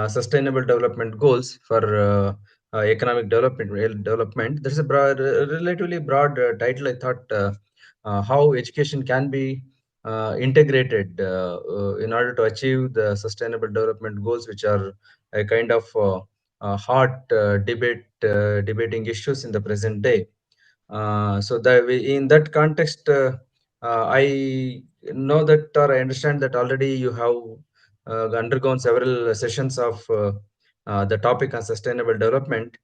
sustainable development goals for economic development, real development. There's a relatively broad title. I thought how education can be integrated in order to achieve the sustainable development goals, which are a kind of hot debating issues in the present day. So that in that context, I know that, or I understand that already you have undergone several sessions of the topic on sustainable development.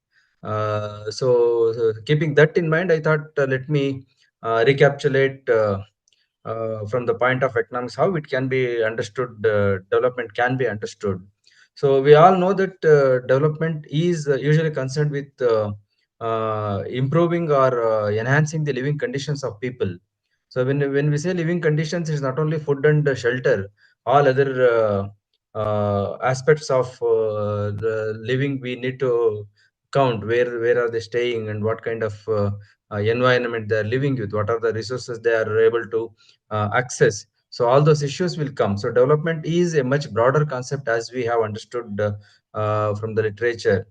So keeping that in mind, I thought let me recapitulate from the point of economics how it can be understood, development can be understood. So we all know that development is usually concerned with improving or enhancing the living conditions of people. So when we say living conditions, it's not only food and shelter, all other aspects of the living we need to count. Where are they staying and what kind of environment they are living with, what are the resources they are able to access. So all those issues will come. So development is a much broader concept, as we have understood from the literature,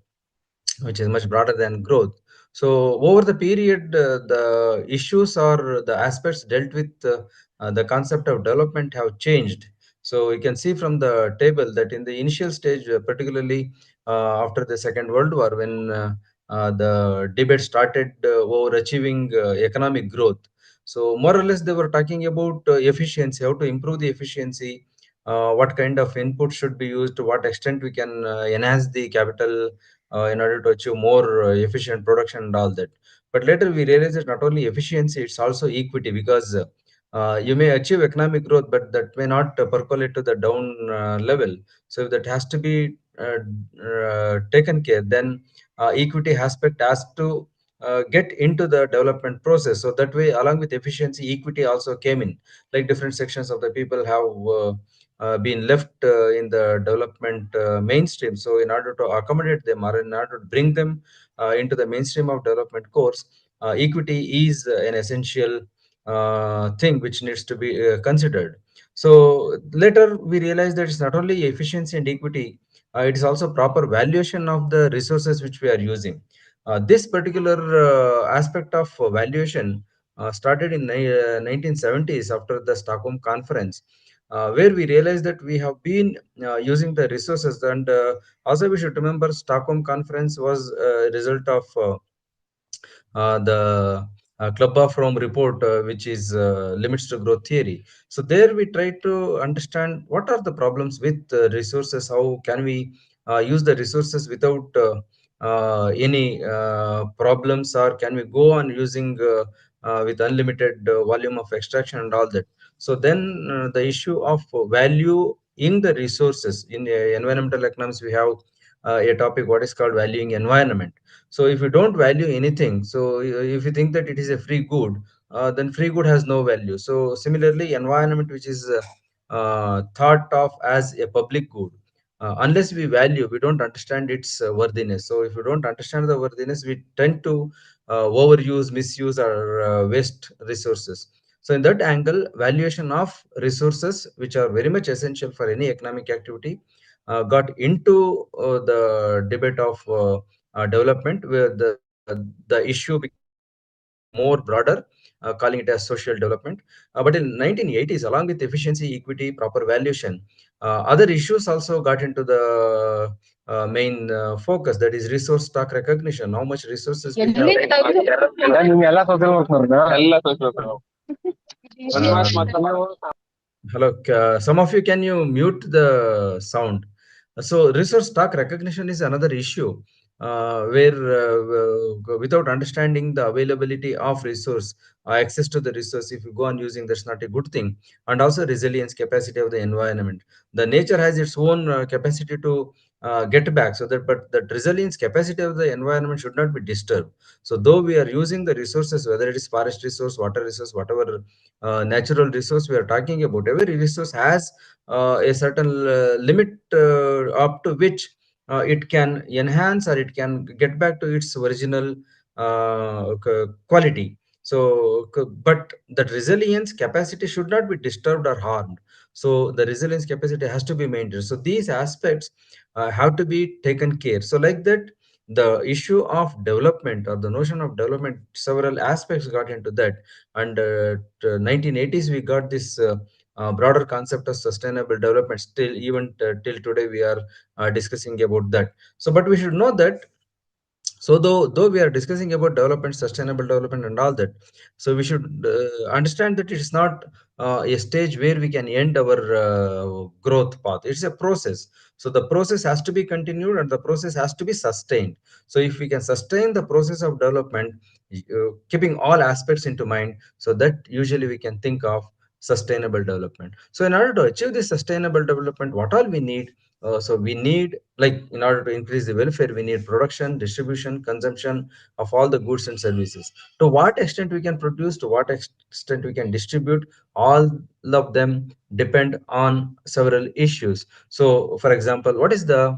which is much broader than growth. So over the period, the issues or the aspects dealt with the concept of development have changed. So you can see from the table that in the initial stage, particularly after the Second World War, when the debate started over achieving economic growth. So more or less, they were talking about efficiency, how to improve the efficiency, what kind of input should be used, to what extent we can enhance the capital in order to achieve more efficient production and all that. But later we realized that not only efficiency, it's also equity, because you may achieve economic growth, but that may not percolate to the down level. So if that has to be taken care, then equity aspect has to get into the development process. So that way, along with efficiency, equity also came in. Like different sections of the people have been left in the development mainstream. So in order to accommodate them, or in order to bring them into the mainstream of development course, equity is an essential thing which needs to be considered. So later we realized that it's not only efficiency and equity, it is also proper valuation of the resources which we are using. This particular aspect of valuation started in 1970s after the Stockholm Conference, where we realized that we have been using the resources. And also we should remember, Stockholm Conference was a result of the Club of Rome report, which is limits to growth theory. So there we try to understand what are the problems with resources, how can we use the resources without any problems, or can we go on using with unlimited volume of extraction and all that. So then the issue of value in the resources in environmental economics, we have a topic what is called valuing environment. So if you don't value anything, so if you think that it is a free good, then free good has no value. So similarly, environment which is thought of as a public good, unless we value, we don't understand its worthiness. So if you don't understand the worthiness, we tend to overuse, misuse, or waste resources. So in that angle, valuation of resources, which are very much essential for any economic activity, got into the debate of development, where the issue became more broader, calling it as social development. But in 1980s, along with efficiency, equity, proper valuation, other issues also got into the main focus, that is resource stock recognition, how much resources we have. ನಿಮ್ಗೆಲ್ಲ social work ನೋಡ್ದ? ಎಲ್ಲ social work. Hello, some of you, can you mute the sound? So, resource stock recognition is another issue where, without understanding the availability of resource, access to the resource, if you go on using, that's not a good thing. And also resilience, capacity of the environment. The nature has its own capacity to get back. So that, but the resilience capacity of the environment should not be disturbed. So, though we are using the resources, whether it is forest resource, water resource, whatever natural resource we are talking about, every resource has a certain limit up to which it can enhance, or it can get back to its original quality. So but that resilience capacity should not be disturbed or harmed. So the resilience capacity has to be maintained. So these aspects have to be taken care. So like that, the issue of development or the notion of development, several aspects got into that. And 1980s we got this broader concept of sustainable development. Still, even till today we are discussing about that. So but we should know that, so though we are discussing about development, sustainable development and all that, so we should understand that it's not a stage where we can end our growth path. It's a process. So the process has to be continued and the process has to be sustained. So if we can sustain the process of development, keeping all aspects into mind, so that usually we can think of sustainable development. So in order to achieve this sustainable development, what all we need, so we need, like, in order to increase the welfare, we need production, distribution, consumption of all the goods and services. To what extent we can produce, to what extent we can distribute, all of them depend on several issues. So for example, what is the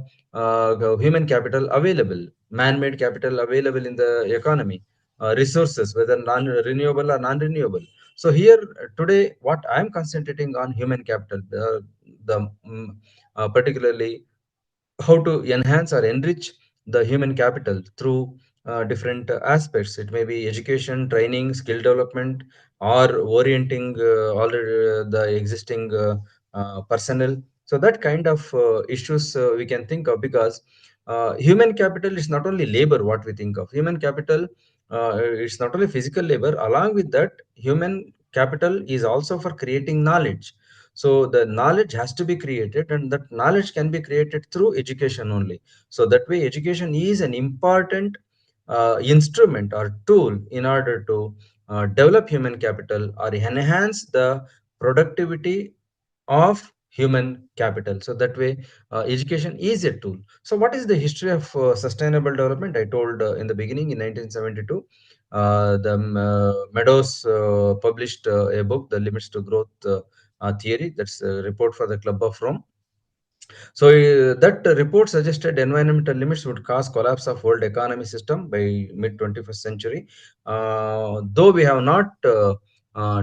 human capital available, man-made capital available in the economy, resources, whether non-renewable or non-renewable. So here today, what I'm concentrating on human capital, particularly how to enhance or enrich the human capital through different aspects. It may be education, training, skill development, or orienting already the existing personnel. So that kind of issues we can think of, because human capital is not only labor. What we think of human capital, it's not only physical labor. Along with that, human capital is also for creating knowledge. So the knowledge has to be created, and that knowledge can be created through education only. So that way, education is an important instrument or tool in order to develop human capital or enhance the productivity of human capital. So that way, education is a tool. So what is the history of sustainable development? I told in the beginning, in 1972, the Meadows published a book, The Limits to Growth Theory. That's a report for the Club of Rome. So that report suggested environmental limits would cause collapse of world economy system by mid 21st century. Though we have not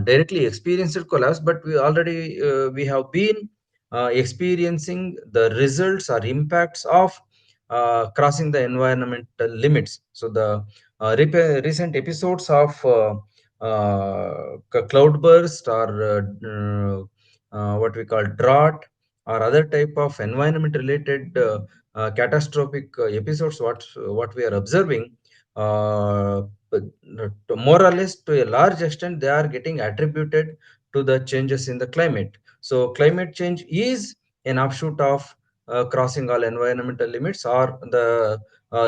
directly experienced collapse, but we have been experiencing the results or impacts of crossing the environmental limits. So the recent episodes of cloudburst or what we call drought or other type of environment related catastrophic episodes, what we are observing, but more or less to a large extent they are getting attributed to the changes in the climate. So climate change is an offshoot of crossing all environmental limits, or the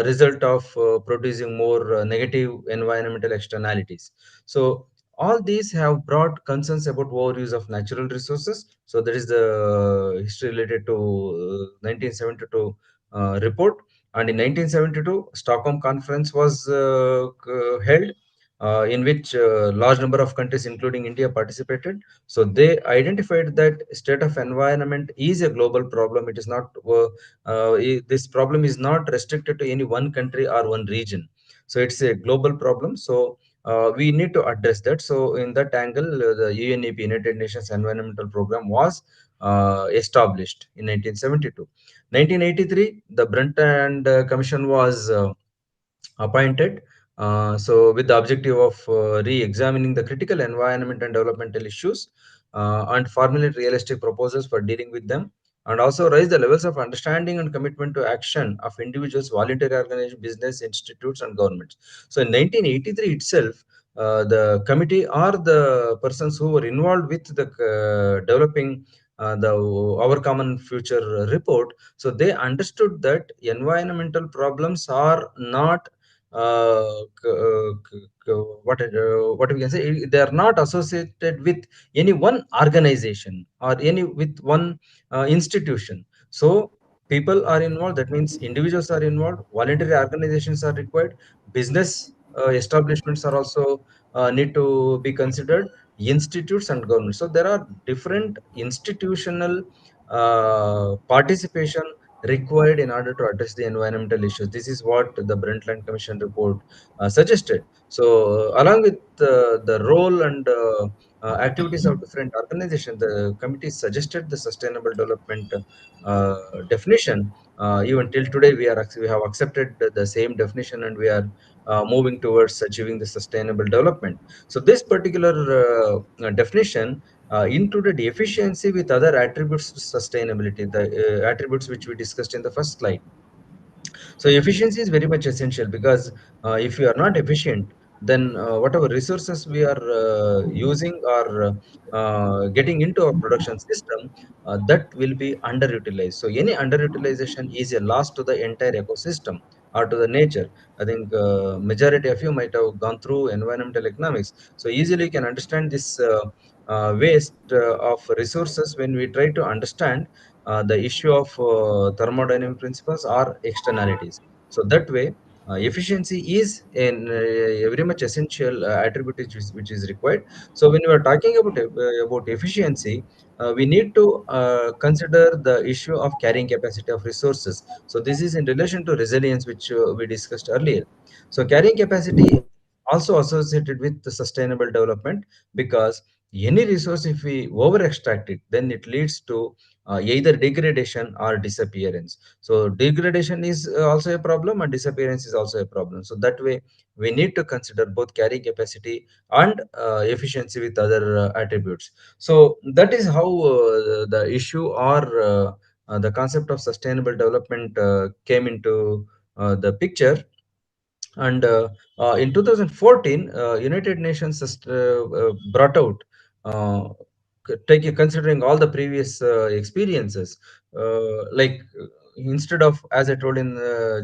result of producing more negative environmental externalities. So all these have brought concerns about overuse of natural resources. So that is the history related to 1972 report. And in 1972, Stockholm Conference was held, in which large number of countries, including India, participated. So they identified that state of environment is a global problem. It is not this problem is not restricted to any one country or one region. So it's a global problem. So we need to address that. So in that angle, the UNEP, United Nations Environmental Program, was established in 1972. 1983, the Brundtland Commission was appointed. So with the objective of re-examining the critical environment and developmental issues, and formulate realistic proposals for dealing with them, and also raise the levels of understanding and commitment to action of individuals, voluntary organizations, business institutes, and governments. So in 1983 itself, the committee or the persons who were involved with the developing the Our Common Future report, so they understood that environmental problems are not what we can say, they are not associated with any one organization or any with one institution. So people are involved, that means individuals are involved, voluntary organizations are required, business establishments are also need to be considered, institutes and government. So there are different institutional participation required in order to address the environmental issues. This is what the Brundtland Commission report suggested. So, along with the role and activities of different organizations, the committee suggested the sustainable development uh, definition. Even till today, we have accepted the same definition, and we are moving towards achieving the sustainable development. So, this particular definition included efficiency with other attributes to sustainability, the attributes which we discussed in the first slide. So efficiency is very much essential, because if we are not efficient, then whatever resources we are using or getting into our production system, that will be underutilized. So any underutilization is a loss to the entire ecosystem or to the nature. I think majority of you might have gone through environmental economics, so easily you can understand this waste of resources when we try to understand the issue of thermodynamic principles or externalities. So that way, efficiency is a very much essential attribute which is required. So when we are talking about efficiency, we need to consider the issue of carrying capacity of resources. So this is in relation to resilience, which we discussed earlier. So carrying capacity also associated with the sustainable development, because any resource, if we over extract it, then it leads to either degradation or disappearance. So degradation is also a problem, and disappearance is also a problem. So that way, we need to consider both carrying capacity and efficiency with other attributes. So that is how the issue or the concept of sustainable development came into the picture. And in 2014, United Nations brought out, uh, considering all the previous experiences, like instead of, as I told in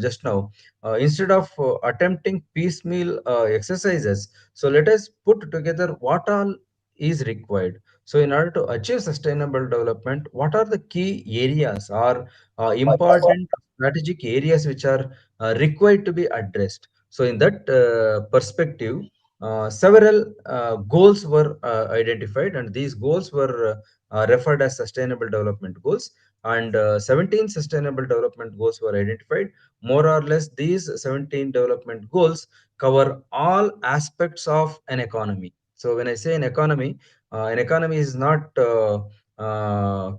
just now, instead of attempting piecemeal exercises, so let us put together what all is required. So in order to achieve sustainable development, what are the key areas or important strategic areas which are required to be addressed? So, in that perspective, several goals were identified, and these goals were referred as sustainable development goals. And 17 sustainable development goals were identified. More or less, these 17 development goals cover all aspects of an economy. So, when I say an economy is not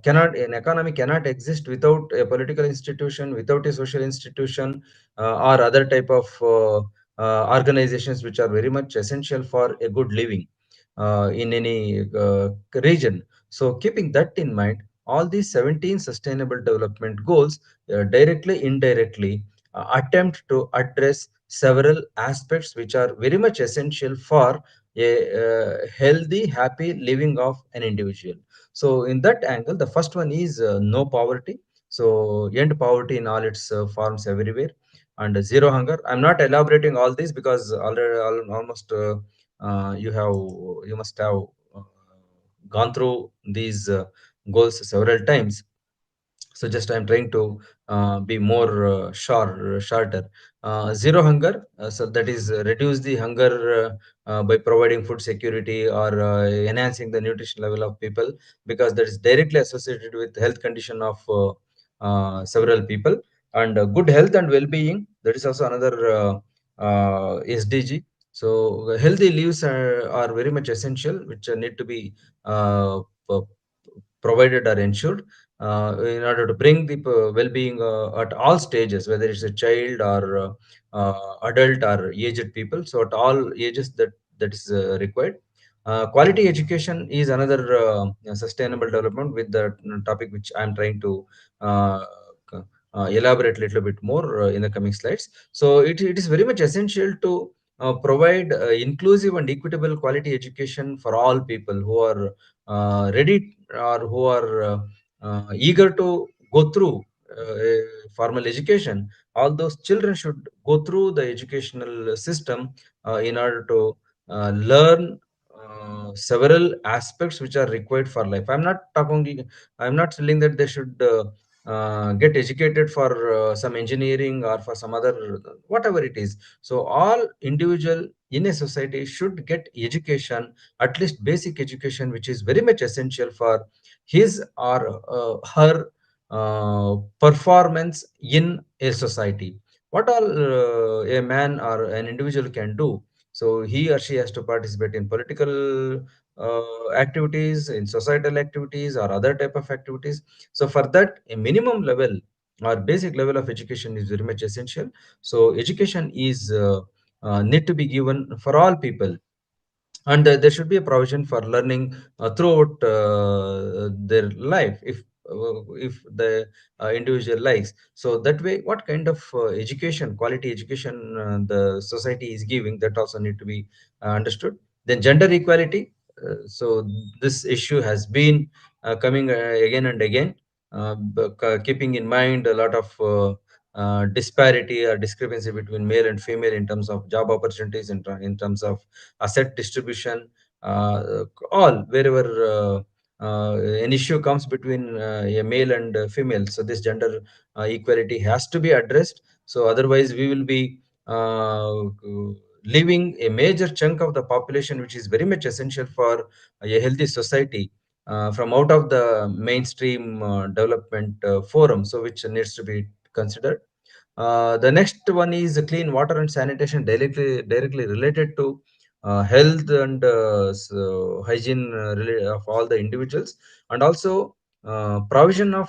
cannot an economy cannot exist without a political institution, without a social institution, or other type of organizations which are very much essential for a good living in any region. So, keeping that in mind, all these 17 sustainable development goals directly, indirectly attempt to address several aspects which are very much essential for a healthy, happy living of an individual. So, in that angle, the first one is no poverty. So, end poverty in all its forms everywhere, and zero hunger. I'm not elaborating all this, because already almost you must have uh, gone through these goals several times. So just I'm trying to be more shorter. Zero hunger, so that is reduce the hunger by providing food security or enhancing the nutrition level of people, because that is directly associated with health condition of several people. And good health and well-being, that is also another SDG. So healthy lives are very much essential, which need to be uh, p- provided or ensured in order to bring the well-being at all stages, whether it's a child or adult or aged people. So at all ages, that is required. Quality education is another sustainable development, with the topic which I'm trying to uh, elaborate a little bit more in the coming slides. So it is very much essential to provide inclusive and equitable quality education for all people who are ready or who are eager to go through a formal education. All those children should go through the educational system in order to learn several aspects which are required for life. I'm not telling that they should get educated for some engineering or for some other, whatever it is. So all individual in a society should get education, at least basic education, which is very much essential for his or her performance in a society. What all a man or an individual can do. So he or she has to participate in political activities, in societal activities, or other type of activities. So for that, a minimum level or basic level of education is very much essential. So education is need to be given for all people, and there should be a provision for learning throughout their life, if the individual likes. So that way, what kind of education, quality education, the society is giving, that also need to be understood. Then gender equality. So this issue has been coming again and again, keeping in mind a lot of disparity or discrepancy between male and female in terms of job opportunities, in terms of asset distribution, uh, all wherever an issue comes between a male and female. So this gender equality has to be addressed. So otherwise, we will be leaving a major chunk of the population, which is very much essential for a healthy society, from out of the mainstream development forum. So which needs to be considered. The next one is clean water and sanitation, directly related to health and hygiene of all the individuals, and also provision of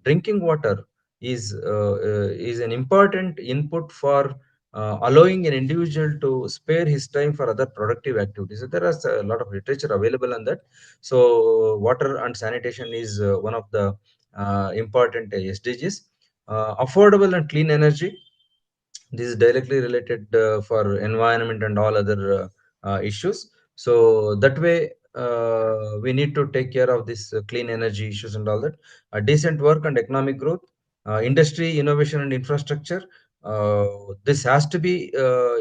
drinking water is an important input for allowing an individual to spare his time for other productive activities. So there is a lot of literature available on that. So water and sanitation is one of the important SDGs. Affordable and clean energy, this is directly related for environment and all other issues. So that way, we need to take care of this clean energy issues and all that. Decent work and economic growth, industry, innovation and infrastructure. uh, this has to be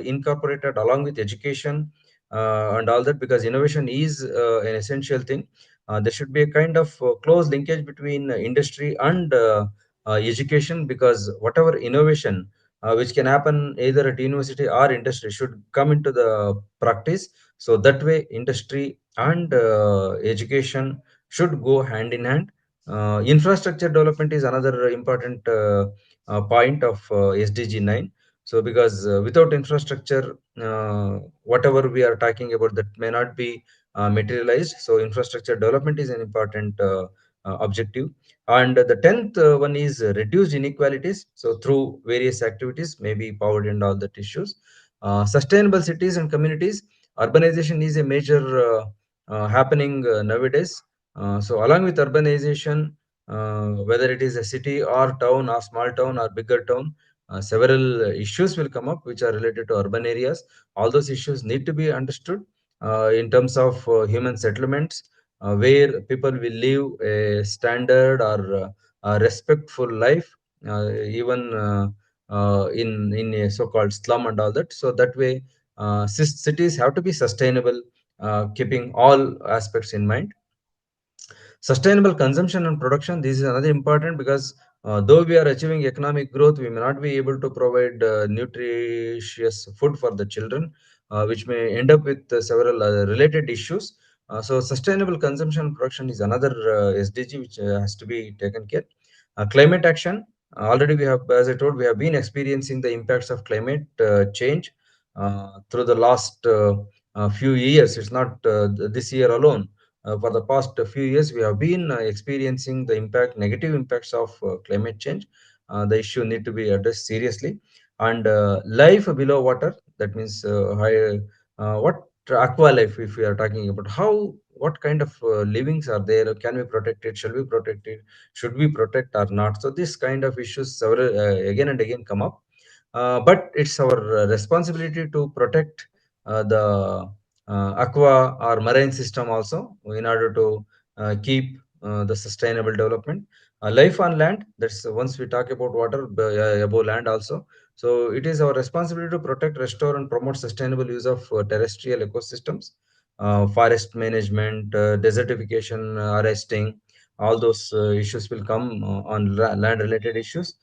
incorporated along with education and all that, because innovation is an essential thing. There should be a kind of close linkage between industry and education, because whatever innovation which can happen either at university or industry should come into the practice. So that way, industry and education should go hand in hand. Infrastructure development is another important point of SDG 9. So because without infrastructure, whatever we are talking about, that may not be materialized. So infrastructure development is an important objective. And the 10th one is reduced inequalities. So through various activities, maybe poverty and all that issues. Sustainable cities and communities. Urbanization is a major happening nowadays. So along with urbanization, whether it is a city or town or small town or bigger town, several issues will come up which are related to urban areas. All those issues need to be understood in terms of human settlements, where people will live a standard or a respectful life, even in a so-called slum and all that. So that way, cities have to be sustainable, keeping all aspects in mind. Sustainable consumption and production, this is another important, because though we are achieving economic growth, we may not be able to provide nutritious food for the children, which may end up with several related issues. So sustainable consumption and production is another SDG which has to be taken care. Climate action, already we have, as I told, we have been experiencing the impacts of climate change through the last few years. It's not this year alone. For the past few years, we have been experiencing the negative impacts of climate change. The issue need to be addressed seriously. And life below water, that means what aqua life, if we are talking about, how, what kind of livings are there? Can we protect it? Shall we protect it? Should we protect or not? So this kind of issues several again and again come up. But it's our responsibility to protect the aqua or marine system also, in order to keep the sustainable development. Life on land, that's once we talk about water, above land also. So it is our responsibility to protect, restore and promote sustainable use of terrestrial ecosystems. Forest management, desertification, arresting, all those issues will come on land related issues.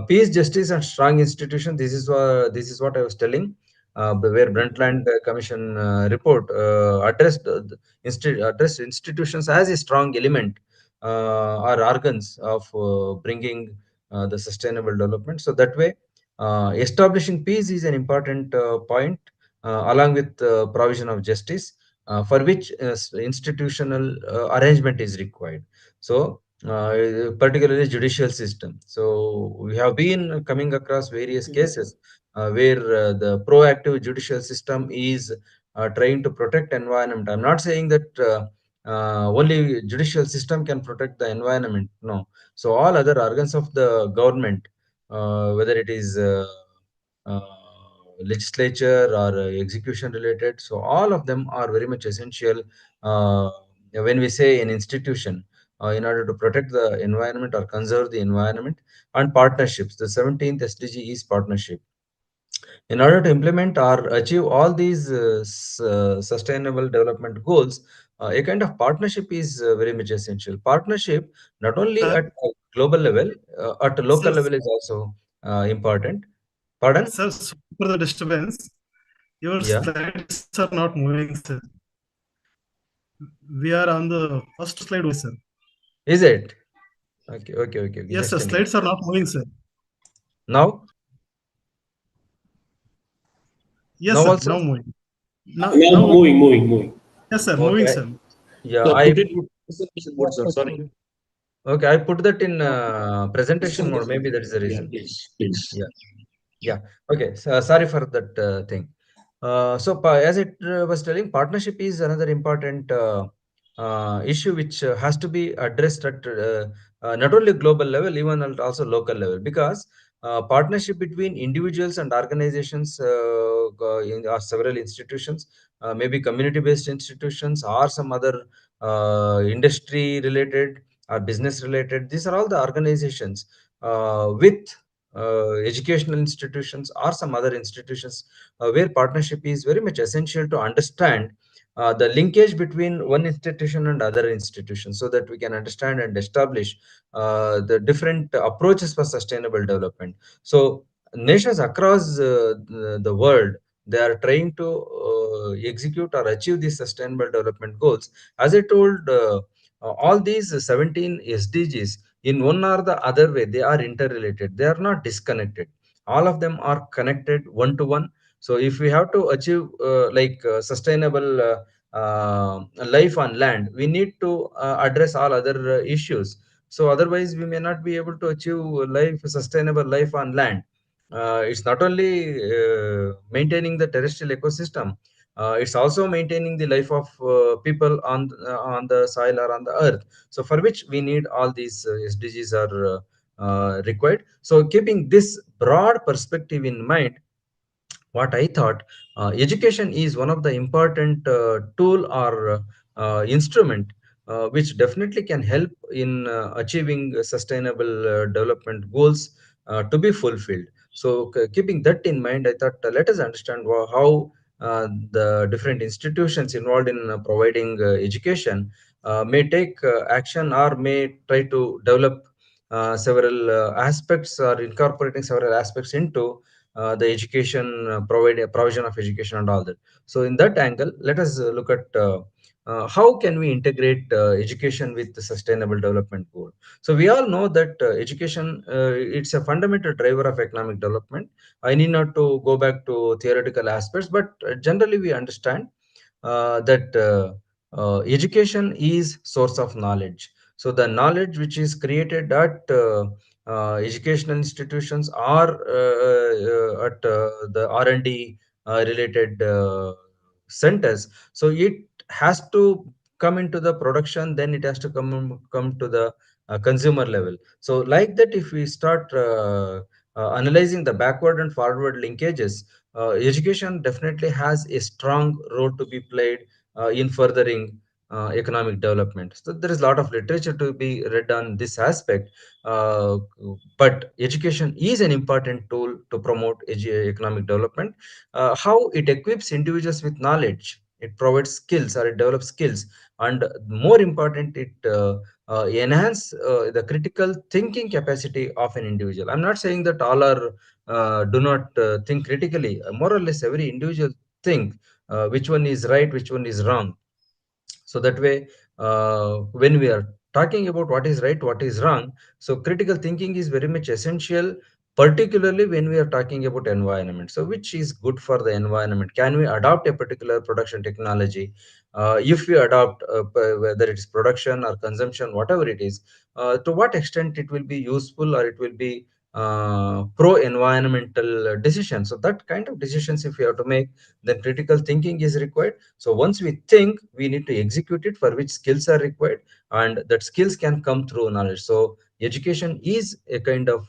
Peace, justice and strong institution, this is what I was telling, where Brundtland Commission report addressed institutions as a strong element are organs of bringing the sustainable development. So that way, establishing peace is an important point, along with provision of justice, for which institutional arrangement is required. So, particularly judicial system. So we have been coming across various cases where the proactive judicial system is trying to protect environment. I'm not saying that only judicial system can protect the environment. No. So all other organs of the government, whether it is uh, legislature or execution related, so all of them are very much essential when we say an institution, in order to protect the environment or conserve the environment. And partnerships, the 17th SDG is partnership. In order to implement or achieve all these sustainable development goals, a kind of partnership is very much essential. Partnership not only Sir, at a global level, at a local sir, level is also important. Pardon? sir, sorry for the disturbance. Your Yeah. slides are not moving, sir. We are on the first slide only, sir. Is it? Okay, okay, okay, okay. Yes, sir. Just a minute. Slides are not moving, sir. Now? Yes, Now sir. also? Now moving. Now Now moving, moving, moving. yes, sir. Moving, Okay. sir. Yeah, Sir, I put it in presentation mode, sir. Sorry. okay, I put that in presentation mode. Maybe that is the Yeah, reason. please, please. Yeah. Yeah. Okay. So, sorry for that thing. As it was telling, partnership is another important issue which has to be addressed at not only global level, even at also local level, because partnership between individuals and organizations, or several institutions, maybe community-based institutions or some other industry related or business related. These are all the organizations with educational institutions or some other institutions, where partnership is very much essential to understand the linkage between one institution and other institutions, so that we can understand and establish the different approaches for sustainable development. So nations across the world, they are trying to execute or achieve these sustainable development goals. As I told, all these 17 SDGs, in one or the other way, they are interrelated, they are not disconnected, all of them are connected one to one. So if we have to achieve sustainable life on land, we need to address all other issues. So otherwise we may not be able to achieve sustainable life on land. It's not only maintaining the terrestrial ecosystem, it's also maintaining the life of people on the soil or on the earth. So for which we need all these SDGs are required. So keeping this broad perspective in mind, what I thought, education is one of the important tool or instrument which definitely can help in achieving sustainable development goals to be fulfilled. So keeping that in mind, I thought, let us understand how the different institutions involved in providing education may take action or may try to develop several aspects or incorporating several aspects into the education provision of education and all that. So in that angle, let us look at how can we integrate education with the sustainable development goal. So we all know that education, it's a fundamental driver of economic development. I need not to go back to theoretical aspects, but generally we understand that education is source of knowledge. So the knowledge which is created at educational institutions or at the R&D related centers, so it has to come into the production, then it has to come to the consumer level. So like that, if we start analyzing the backward and forward linkages, education definitely has a strong role to be played in furthering economic development. So there is a lot of literature to be read on this aspect, uh, but education is an important tool to promote economic development. How it equips individuals with knowledge, it provides skills or it develops skills, and more important, it enhance the critical thinking capacity of an individual. I'm not saying that all are do not think critically. More or less every individual think which one is right, which one is wrong. So that way, when we are talking about what is right, what is wrong. So critical thinking is very much essential, particularly when we are talking about environment. So which is good for the environment? Can we adopt a particular production technology? If we adopt, whether it is production or consumption, whatever it is, to what extent it will be useful, or it will be pro environmental decision. So that kind of decisions if we have to make, then critical thinking is required. So once we think, we need to execute it, for which skills are required, and that skills can come through knowledge. So education is a kind of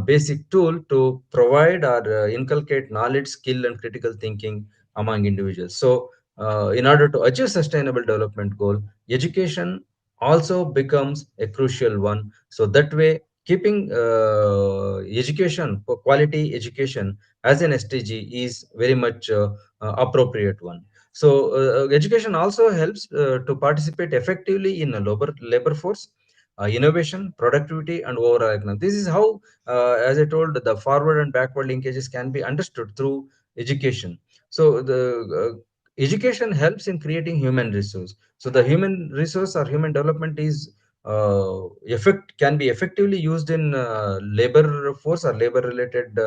basic tool to provide or inculcate knowledge, skill, and critical thinking among individuals. So in order to achieve sustainable development goal, education also becomes a crucial one. So that way, keeping education, quality education as an SDG is very much appropriate one. So education also helps to participate effectively in a labor force, innovation, productivity, and overall economy. This is how, as I told, the forward and backward linkages can be understood through education. So the education helps in creating human resource. So the human resource or human development is effect can be effectively used in labor force or labor related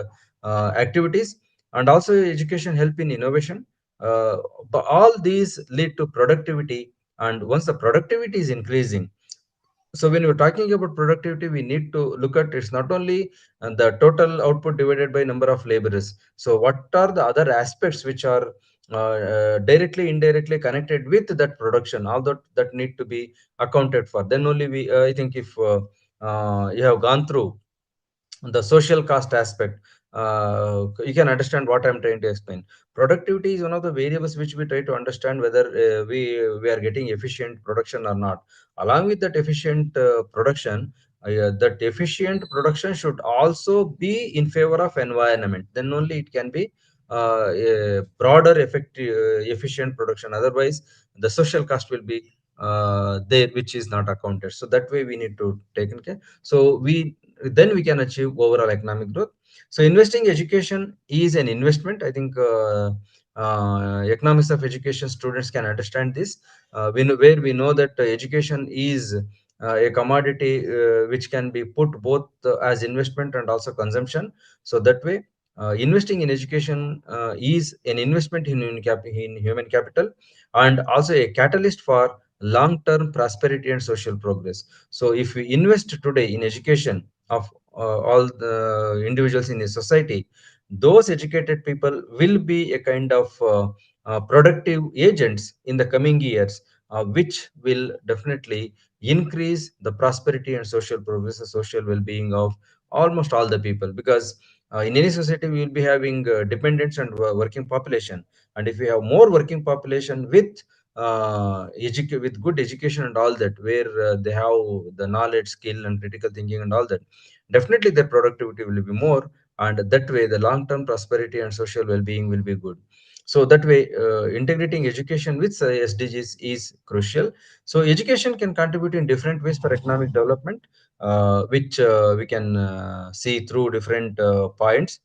activities, and also education help in innovation. uh, but all these lead to productivity, and once the productivity is increasing, so when we're talking about productivity, we need to look at, it's not only the total output divided by number of laborers. So what are the other aspects which are directly indirectly connected with that production, all that need to be accounted for. Then only we, I think, if you have gone through the social cost aspect, you can understand what I'm trying to explain. Productivity is one of the variables which we try to understand whether we are getting efficient production or not. Along with that efficient production, that efficient production should also be in favor of environment. Then only it can be a broader efficient production. Otherwise, the social cost will be there, which is not accounted. So that way we need to take in care. So then we can achieve overall economic growth. So investing education is an investment. I think economics of education students can understand this. Where we know that education is a commodity which can be put both as investment and also consumption. So that way, investing in education is an investment in in human capital, and also a catalyst for long-term prosperity and social progress. So if we invest today in education of all the individuals in a society, those educated people will be a kind of productive agents in the coming years, which will definitely increase the prosperity and social progress and social well-being of almost all the people. Because in any society we will be having dependents and working population, and if we have more working population with with good education and all that, where they have the knowledge, skill, and critical thinking and all that, definitely their productivity will be more, and that way the long term prosperity and social well-being will be good. So that way, integrating education with SDGs is crucial. So education can contribute in different ways for economic development, which we can see through different points.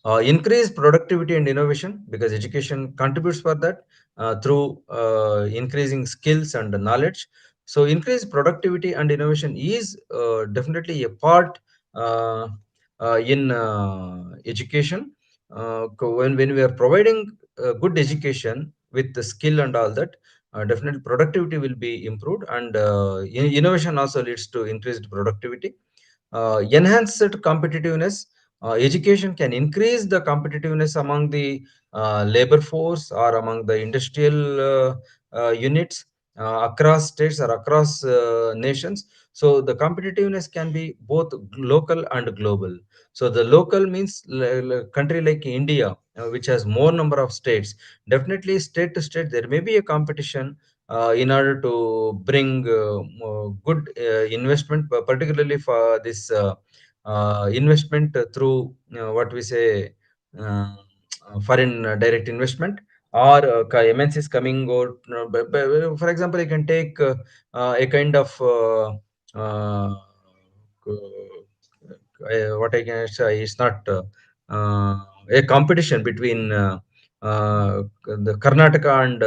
Increase productivity and innovation, because education contributes for that through increasing skills and knowledge. So increase productivity and innovation is definitely a part uh, in education. When we are providing good education with the skill and all that, definitely productivity will be improved, and innovation also leads to increased productivity. Enhanced competitiveness. Education can increase the competitiveness among the labor force or among the industrial units across states or across nations. So the competitiveness can be both local and global. So the local means country like India, which has more number of states. Definitely, state to state, there may be a competition in order to bring more good investment, particularly for this investment through what we say, uh, foreign direct investment, or MNCs coming out. For example, you can take a kind of uh, what I can say is not a competition between the Karnataka and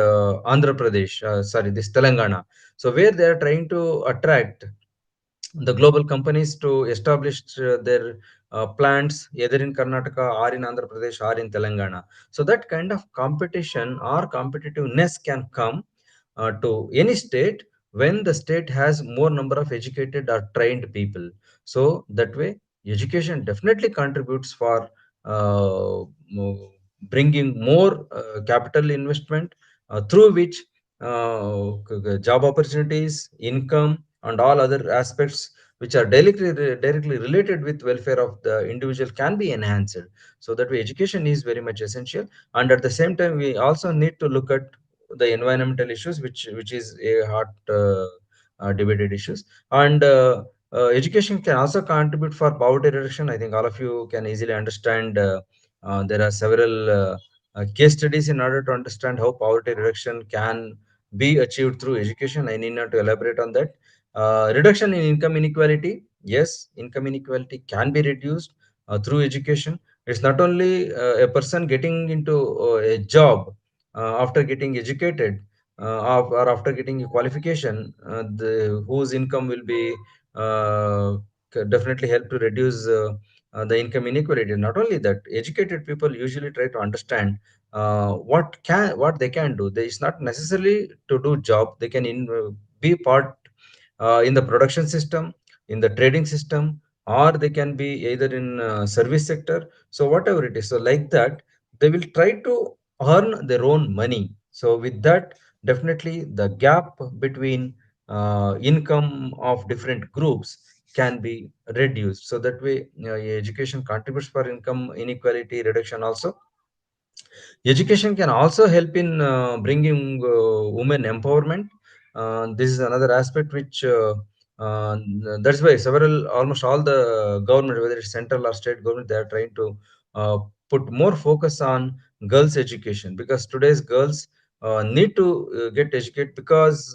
Andhra Pradesh, sorry, this Telangana. So where they are trying to attract the global companies to establish their plants either in Karnataka or in Andhra Pradesh or in Telangana. So that kind of competition or competitiveness can come to any state when the state has more number of educated or trained people. So that way, education definitely contributes for bringing more capital investment through which job opportunities, income, and all other aspects which are directly related with welfare of the individual can be enhanced. So that way education is very much essential, and at the same time we also need to look at the environmental issues, which is a hot debated issues. And education can also contribute for poverty reduction. I think all of you can easily understand there are several case studies in order to understand how poverty reduction can be achieved through education. I need not to elaborate on that. Reduction in income inequality. Yes, income inequality can be reduced through education. It's not only a person getting into a job after getting educated or after getting a qualification, whose income will be definitely help to reduce the income inequality. Not only that, educated people usually try to understand what they can do. It's not necessarily to do job. They can be part in the production system, in the trading system, or they can be either in service sector. So whatever it is, so like that, they will try to earn their own money. So with that, definitely the gap between income of different groups can be reduced. So that way, education contributes for income inequality reduction also. Education can also help in bringing women empowerment. This is another aspect which uh, that's why several, almost all the government, whether it's central or state government, they are trying to uh, put more focus on girls' education, because today's girls need to get educated, because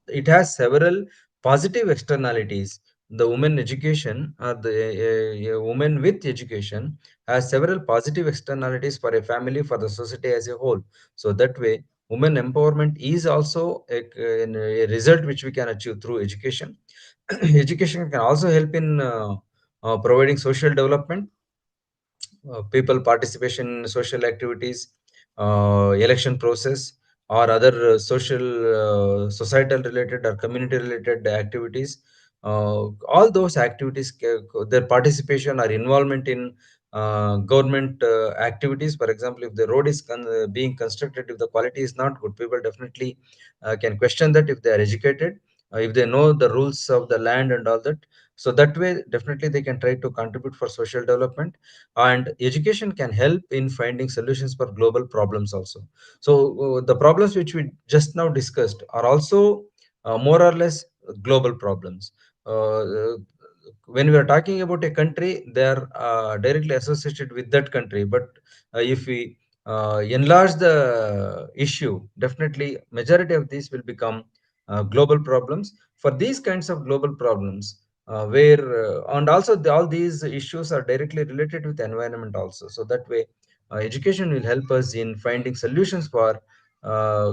it has several positive externalities. The women education, a woman with education has several positive externalities for a family, for the society as a whole. So that way, women empowerment is also a result which we can achieve through education. Education can also help in providing social development, people participation in social activities, election process, or other societal related or community related activities. All those activities, their participation or involvement in government activities. For example, if the road is being constructed, if the quality is not good, people definitely can question that if they are educated, if they know the rules of the land and all that. So that way, definitely they can try to contribute for social development. And education can help in finding solutions for global problems also. So the problems which we just now discussed are also more or less global problems. When we are talking about a country, they are directly associated with that country, but if we enlarge the issue, definitely majority of these will become global problems. For these kinds of global problems, where and also all these issues are directly related with environment also. So that way, education will help us in finding solutions for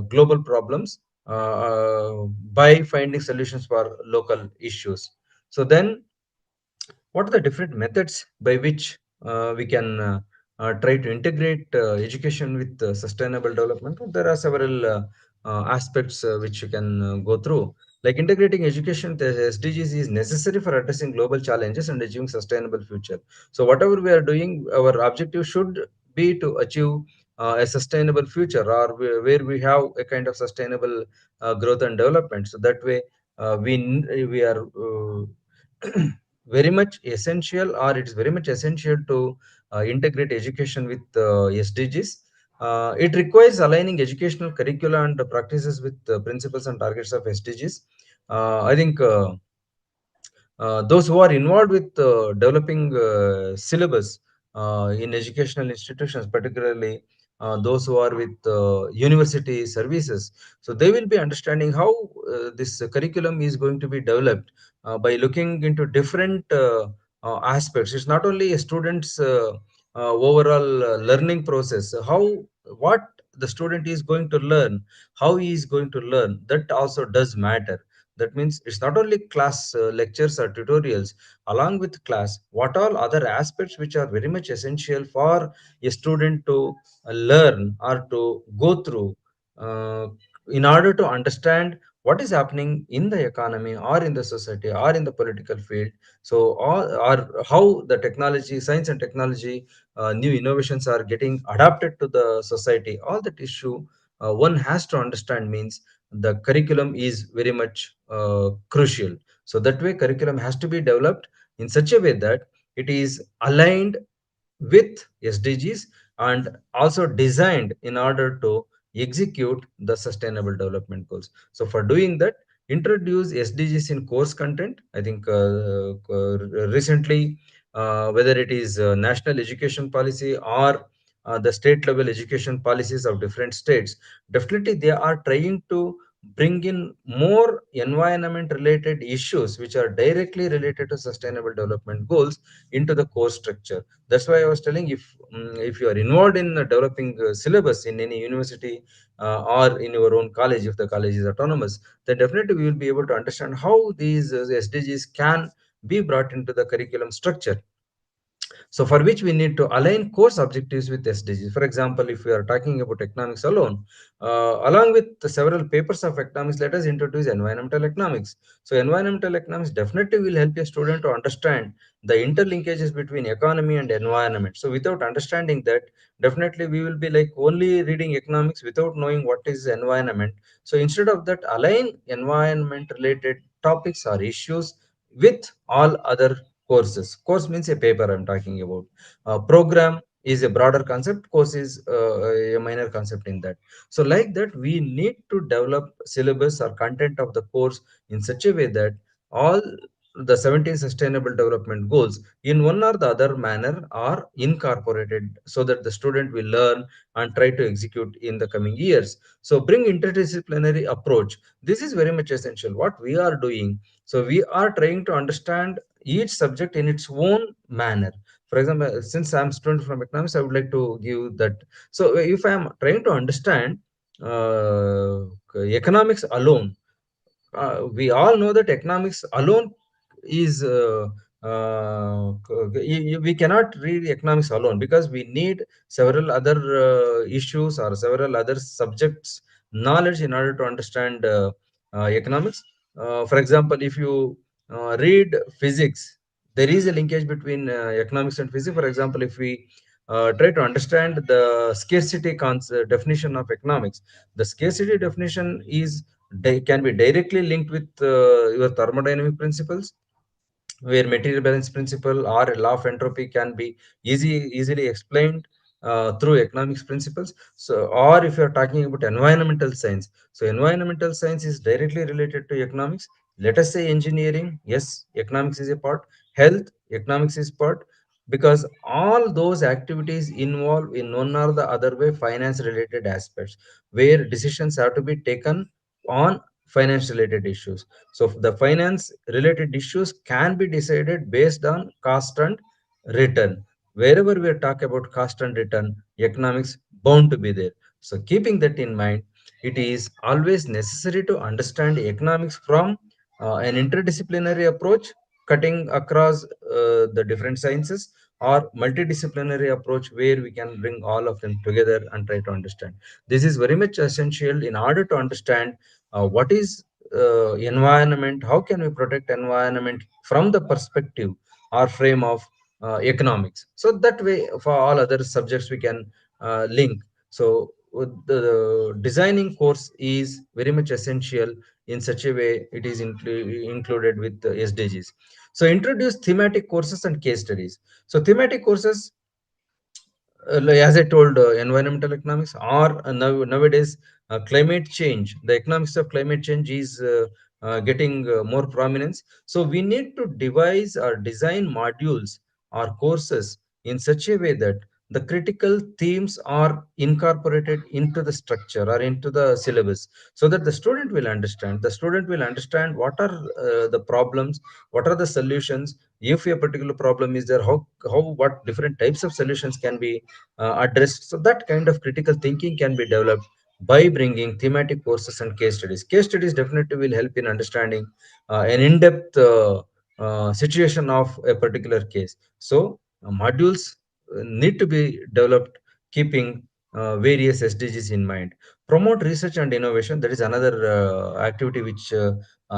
global problems by finding solutions for local issues. So then, what are the different methods by which we can try to integrate education with sustainable development? There are several aspects which you can go through. Like integrating education, the SDGs is necessary for addressing global challenges and achieving sustainable future. So whatever we are doing, our objective should be to achieve a sustainable future, or where we have a kind of sustainable growth and development. So that way, we are very much essential, or it's very much essential to integrate education with SDGs. It requires aligning educational curricula and practices with the principles and targets of SDGs. I think those who are involved with developing syllabus in educational institutions, particularly those who are with university services, so they will be understanding how this curriculum is going to be developed by looking into different aspects. It's not only a student's overall learning process, how what the student is going to learn, how he is going to learn, that also does matter. That means it's not only class lectures or tutorials. Along with class, what all other aspects which are very much essential for a student to learn or to go through, uh, in order to understand what is happening in the economy or in the society or in the political field. So or how the technology, science and technology, new innovations are getting adapted to the society, all that issue one has to understand. Means the curriculum is very much crucial. So that way curriculum has to be developed in such a way that it is aligned with SDGs and also designed in order to execute the sustainable development goals. So for doing that, introduce SDGs in course content. I think recently, whether it is national education policy or the state level education policies of different states, definitely they are trying to bring in more environment related issues which are directly related to sustainable development goals into the course structure. That's why I was telling, if you are involved in developing syllabus in any university or in your own college, if the college is autonomous, then definitely we will be able to understand how these SDGs can be brought into the curriculum structure. So for which we need to align course objectives with SDGs. For example, if we are talking about economics alone, along with the several papers of economics, let us introduce environmental economics. So environmental economics definitely will help a student to understand the interlinkages between economy and environment. So without understanding that, definitely we will be like only reading economics without knowing what is environment. So instead of that, align environment related topics or issues with all other courses. Course means a paper I'm talking about. Program is a broader concept. Course is a minor concept in that. So like that, we need to develop syllabus or content of the course in such a way that all the 17 sustainable development goals in one or the other manner are incorporated, so that the student will learn and try to execute in the coming years. So bring interdisciplinary approach. This is very much essential what we are doing. So we are trying to understand each subject in its own manner. For example, since I'm student from economics, I would like to give that. So if I'm trying to understand uh, economics alone, we all know that economics alone is we cannot read economics alone, because we need several other issues or several other subjects knowledge in order to understand economics. For example, if you read physics, there is a linkage between economics and physics. For example, if we try to understand the scarcity definition of economics, the scarcity definition is can be directly linked with your thermodynamic principles, where material balance principle or a law of entropy can be easily explained through economics principles. So, or if you are talking about environmental science, so environmental science is directly related to economics. Let us say engineering, yes, economics is a part. Health, economics is part, because all those activities involve in one or the other way finance related aspects, where decisions have to be taken on finance related issues. So the finance related issues can be decided based on cost and return. Wherever we talk about cost and return, economics bound to be there. So keeping that in mind, it is always necessary to understand economics from an interdisciplinary approach, cutting across the different sciences, or multidisciplinary approach where we can bring all of them together and try to understand. This is very much essential in order to understand what is environment, how can we protect environment from the perspective or frame of economics. So that way for all other subjects we can link. So the designing course is very much essential. In such a way it is included with the SDGs. So introduce thematic courses and case studies. So thematic courses, like as I told, environmental economics, or nowadays climate change. The economics of climate change is getting more prominence. So we need to devise or design modules or courses in such a way that the critical themes are incorporated into the structure or into the syllabus, so that the student will understand what are the problems, what are the solutions. If a particular problem is there, how what different types of solutions can be addressed. So that kind of critical thinking can be developed by bringing thematic courses and case studies. Case studies definitely will help in understanding an in-depth situation of a particular case. So modules need to be developed keeping various SDGs in mind. Promote research and innovation. That is another activity which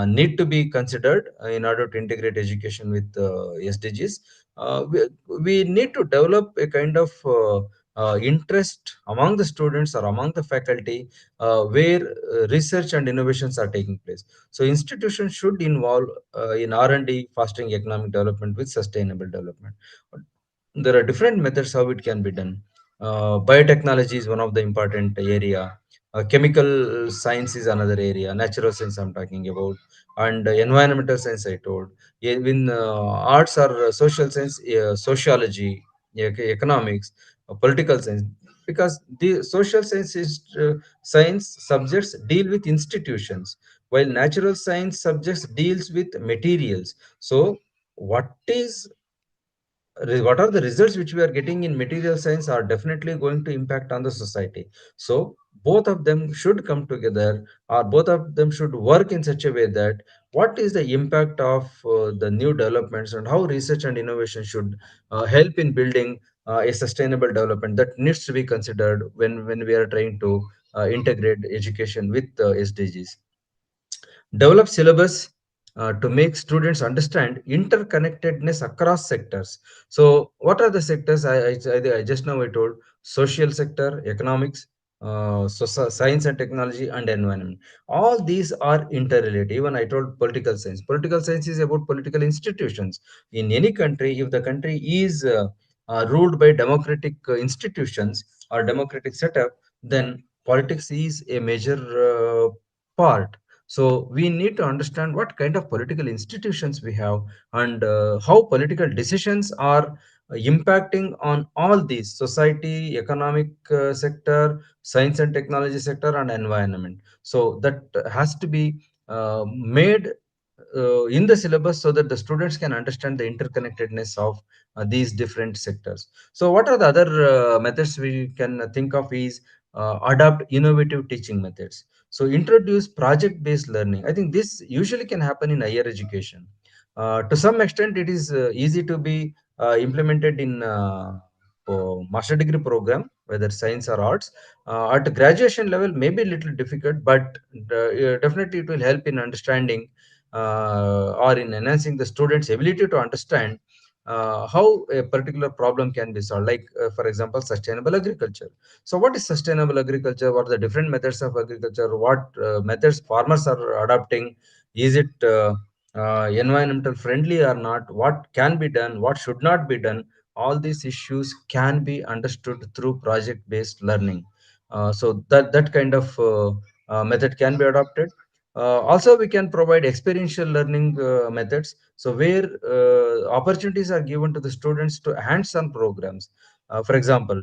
need to be considered in order to integrate education with SDGs. We need to develop a kind of interest among the students or among the faculty where research and innovations are taking place. So institutions should involve in R&D, fostering economic development with sustainable development. There are different methods how it can be done. Biotechnology is one of the important area. Chemical science is another area. Natural science I'm talking about, and environmental science I told. In arts or social science, sociology, economics, political science. Because the social science is science subjects deal with institutions, while natural science subjects deals with materials. So what is what are the results which we are getting in material science are definitely going to impact on the society. So both of them should come together, or both of them should work in such a way that what is the impact of the new developments, and how research and innovation should help in building a sustainable development. That needs to be considered when we are trying to integrate education with SDGs. Develop syllabus to make students understand interconnectedness across sectors. So what are the sectors? I just now I told social sector, economics, science and technology, and environment. All these are interrelated. Even I told political science. Political science is about political institutions. In any country, if the country is ruled by democratic institutions or democratic setup, then politics is a major part. So we need to understand what kind of political institutions we have, and how political decisions are impacting on all these: society, economic sector, science and technology sector, and environment. So that has to be made in the syllabus, so that the students can understand the interconnectedness of these different sectors. So what are the other methods we can think of is adopt innovative teaching methods. So introduce project-based learning. I think this usually can happen in higher education. To some extent, it is easy to be implemented in master degree program, whether science or arts. At graduation level, maybe a little difficult, but definitely it will help in understanding or in enhancing the students' ability to understand how a particular problem can be solved. Like, for example, sustainable agriculture. So what is sustainable agriculture? What are the different methods of agriculture? What methods farmers are adopting? Is it environmental friendly or not? What can be done? What should not be done? All these issues can be understood through project-based learning. So that kind of method can be adopted. Also, we can provide experiential learning methods. So where opportunities are given to the students to hands-on programs. For example,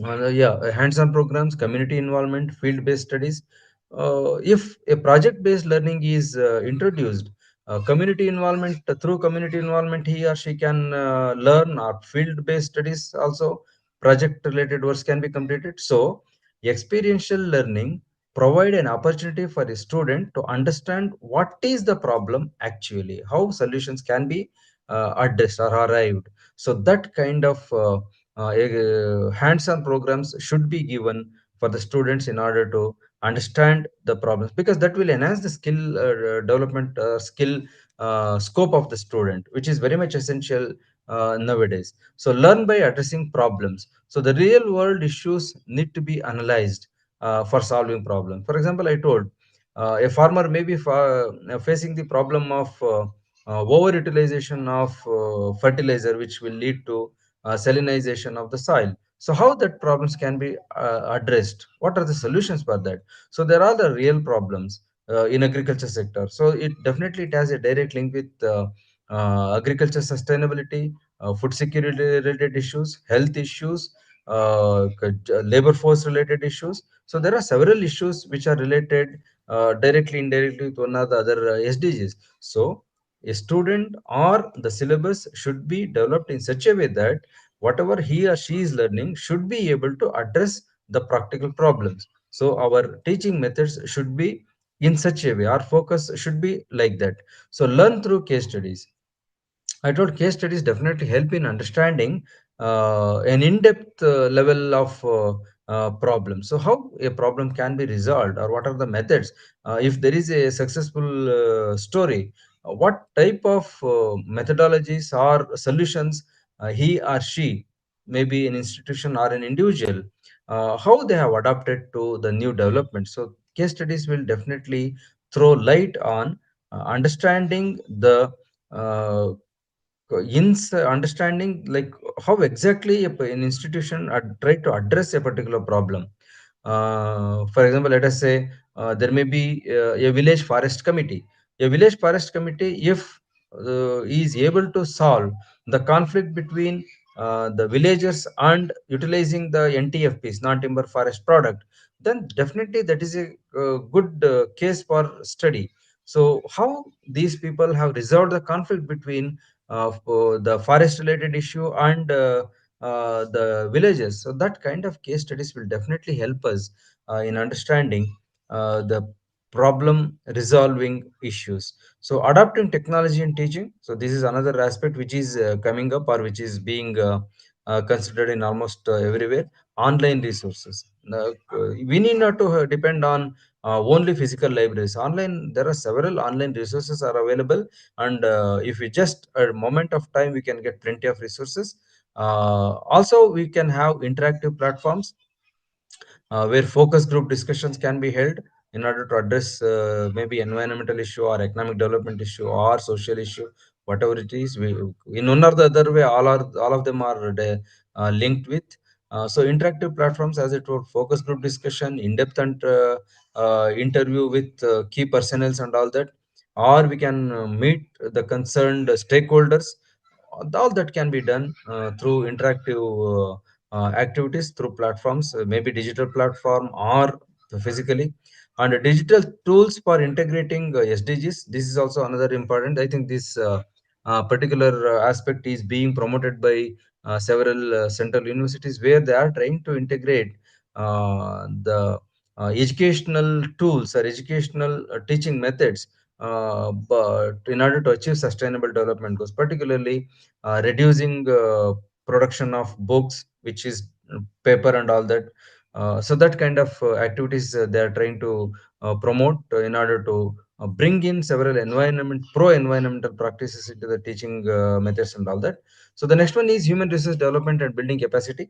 hands-on programs, community involvement, field-based studies. If a project-based learning is introduced, community involvement through community involvement, he or she can learn, or field-based studies also, project-related works can be completed. So, experiential learning provide an opportunity for a student to understand what is the problem actually, how solutions can be addressed or arrived. So that kind of hands-on programs should be given for the students in order to understand the problems, because that will enhance the skill development, skill scope of the student, which is very much essential nowadays. So learn by addressing problems. So the real world issues need to be analyzed for solving problems. For example, I told a farmer may be facing the problem of overutilization of fertilizer, which will lead to salinization of the soil. So how that problems can be addressed? What are the solutions for that? So there are the real problems in agriculture sector. So it definitely it has a direct link with agriculture sustainability food security related issues, health issues, labor force related issues. So there are several issues which are related directly, indirectly to one of the other SDGs. So a student or the syllabus should be developed in such a way that whatever he or she is learning should be able to address the practical problems. So our teaching methods should be in such a way, our focus should be like that. So learn through case studies. I told case studies definitely help in understanding an in-depth level of problem. So how a problem can be resolved, or what are the methods? If there is a successful story, what type of methodologies or solutions he or she, maybe an institution or an individual, how they have adapted to the new development. So case studies will definitely throw light on understanding the uh, understanding like how exactly an institution try to address a particular problem. For example, let us say there may be a village forest committee. A village forest committee, if is able to solve the conflict between the villagers and utilizing the NTFPs, non-timber forest product, then definitely that is a good case for study. So how these people have resolved the conflict between the forest related issue and the villages. So that kind of case studies will definitely help us in understanding the problem resolving issues. So adapting technology in teaching. So this is another aspect which is coming up, or which is being considered in almost everywhere. Online resources. Now, we need not to depend on only physical libraries. Online, there are several online resources are available, and if we just a moment of time, we can get plenty of resources. Also we can have interactive platforms where focus group discussions can be held in order to address maybe environmental issue or economic development issue or social issue, whatever it is. We, in one or the other way, all of them are linked with. So interactive platforms, as I told, focus group discussion, in-depth and interview with key personnels and all that, or we can meet the concerned stakeholders. All that can be done through interactive activities through platforms, maybe digital platform or physically. And digital tools for integrating SDGs. This is also another important. I think this particular aspect is being promoted by several central universities, where they are trying to integrate the educational tools or educational teaching methods, but in order to achieve sustainable development goals, particularly reducing production of books, which is paper and all that. So that kind of activities they are trying to promote in order to bring in several pro environmental practices into the teaching methods and all that. So the next one is human resource development and building capacity.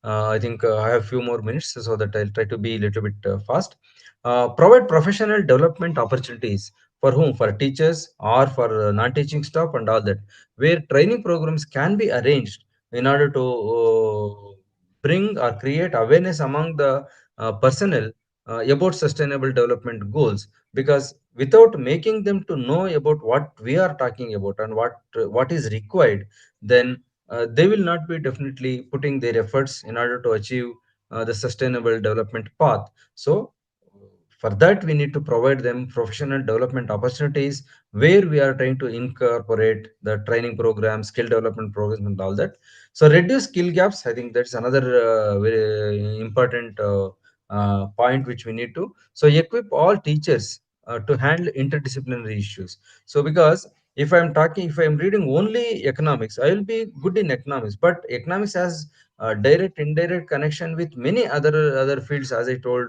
I think I have few more minutes, so that I'll try to be a little bit fast. Provide professional development opportunities for whom? For teachers or for non-teaching staff and all that, where training programs can be arranged in order to bring or create awareness among the personnel about sustainable development goals. Because without making them to know about what we are talking about and what is required, then they will not be definitely putting their efforts in order to achieve the sustainable development path. So for that, we need to provide them professional development opportunities, where we are trying to incorporate the training programs, skill development programs and all that. So reduce skill gaps. I think that's another very important point which we need to. So equip all teachers to handle interdisciplinary issues. So because if I'm reading only economics, I will be good in economics, but economics has direct indirect connection with many other fields, as I told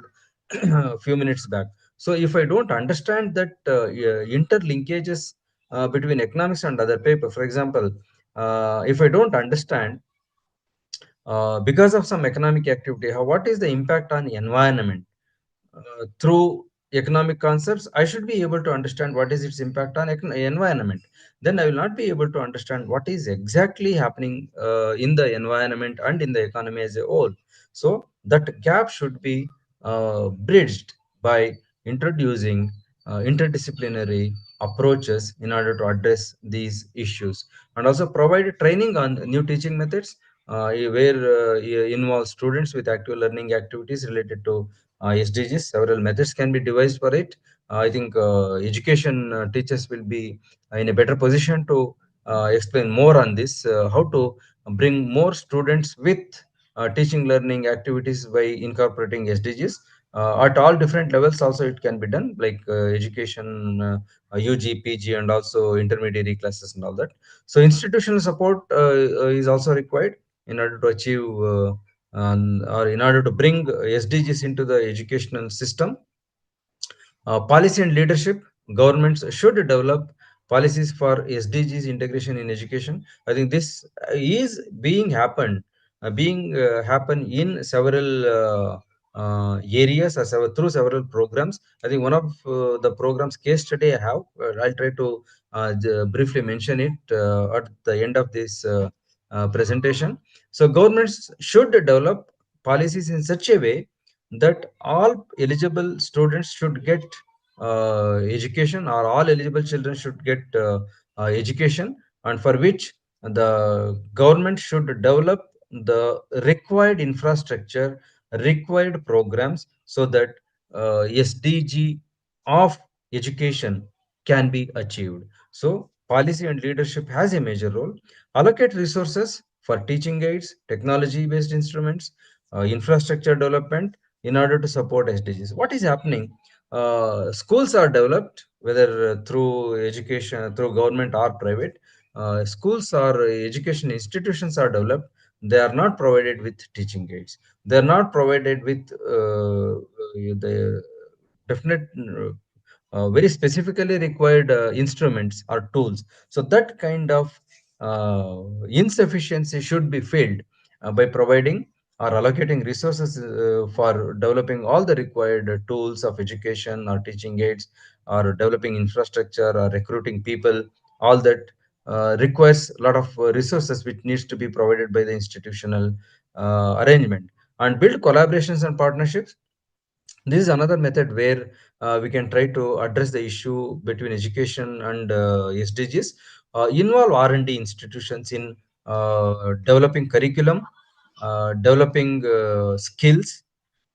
a few minutes back. So if I don't understand that interlinkages between economics and other paper, for example, if I don't understand because of some economic activity, what is the impact on the environment through economic concepts, I should be able to understand what is its impact on environment. Then I will not be able to understand what is exactly happening in the environment and in the economy as a whole. So that gap should be bridged by introducing interdisciplinary approaches in order to address these issues, and also provide training on new teaching methods where involves students with active learning activities related to SDGs. Several methods can be devised for it. I think education teachers will be in a better position to explain more on this, how to bring more students with teaching learning activities by incorporating SDGs at all different levels. Also it can be done, like education, UG, PG, and also intermediary classes and all that. So institutional support is also required in order to achieve or in order to bring SDGs into the educational system. Policy and leadership. Governments should develop policies for SDGs integration in education. I think this is being happen in several areas, or through several programs. I think one of the programs case study I have, I'll try to briefly mention it at the end of this presentation. So governments should develop policies in such a way that all eligible students should get education, or all eligible children should get education, and for which the government should develop the required infrastructure, required programs, so that SDG of education can be achieved. So policy and leadership has a major role. Allocate resources for teaching aids, technology based instruments, infrastructure development in order to support SDGs. What is happening? Schools are developed, whether through education, through government or private. Schools or education institutions are developed. They are not provided with teaching aids. They are not provided with the definite very specifically required instruments or tools. So that kind of insufficiency should be filled by providing or allocating resources for developing all the required tools of education or teaching aids, or developing infrastructure, or recruiting people. All that requires a lot of resources which needs to be provided by the institutional arrangement. And build collaborations and partnerships. This is another method where we can try to address the issue between education and SDGs. Involve R&D institutions in developing curriculum, developing skills,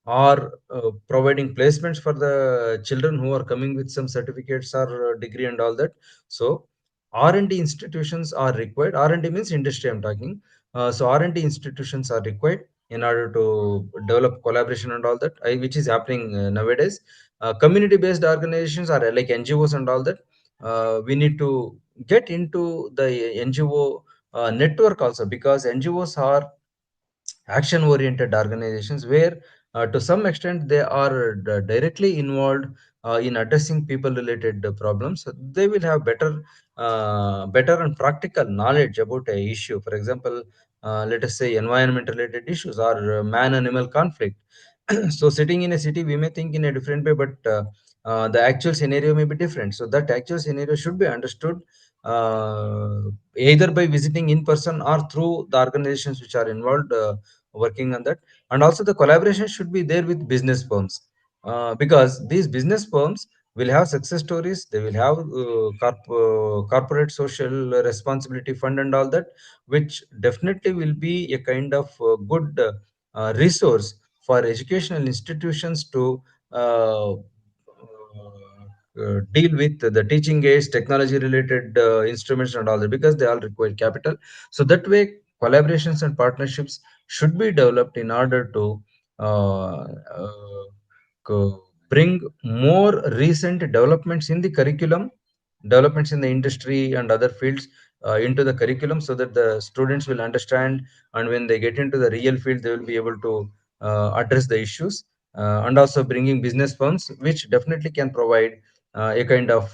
or providing placements for the children who are coming with some certificates or degree and all that. So R&D institutions are required. R&D means industry I'm talking. So R&D institutions are required in order to develop collaboration and all that, which is happening nowadays. Community based organizations are like NGOs and all that. We need to get into the NGO network also, because NGOs are action oriented organizations where to some extent they are directly involved in addressing people related problems. So they will have better and practical knowledge about a issue. For example, let us say environment related issues, or man animal conflict. So sitting in a city we may think in a different way, but the actual scenario may be different. So that actual scenario should be understood uh, either by visiting in person or through the organizations which are involved working on that. And also the collaboration should be there with business firms, because these business firms will have success stories. They will have corporate social responsibility fund and all that, which definitely will be a kind of good resource for educational institutions to deal with the teaching aids, technology related instruments and all that, because they all require capital. So that way collaborations and partnerships should be developed in order to uh, uh, bring more recent developments in the curriculum, developments in the industry and other fields into the curriculum, so that the students will understand, and when they get into the real field they will be able to address the issues. And also bringing business firms which definitely can provide a kind of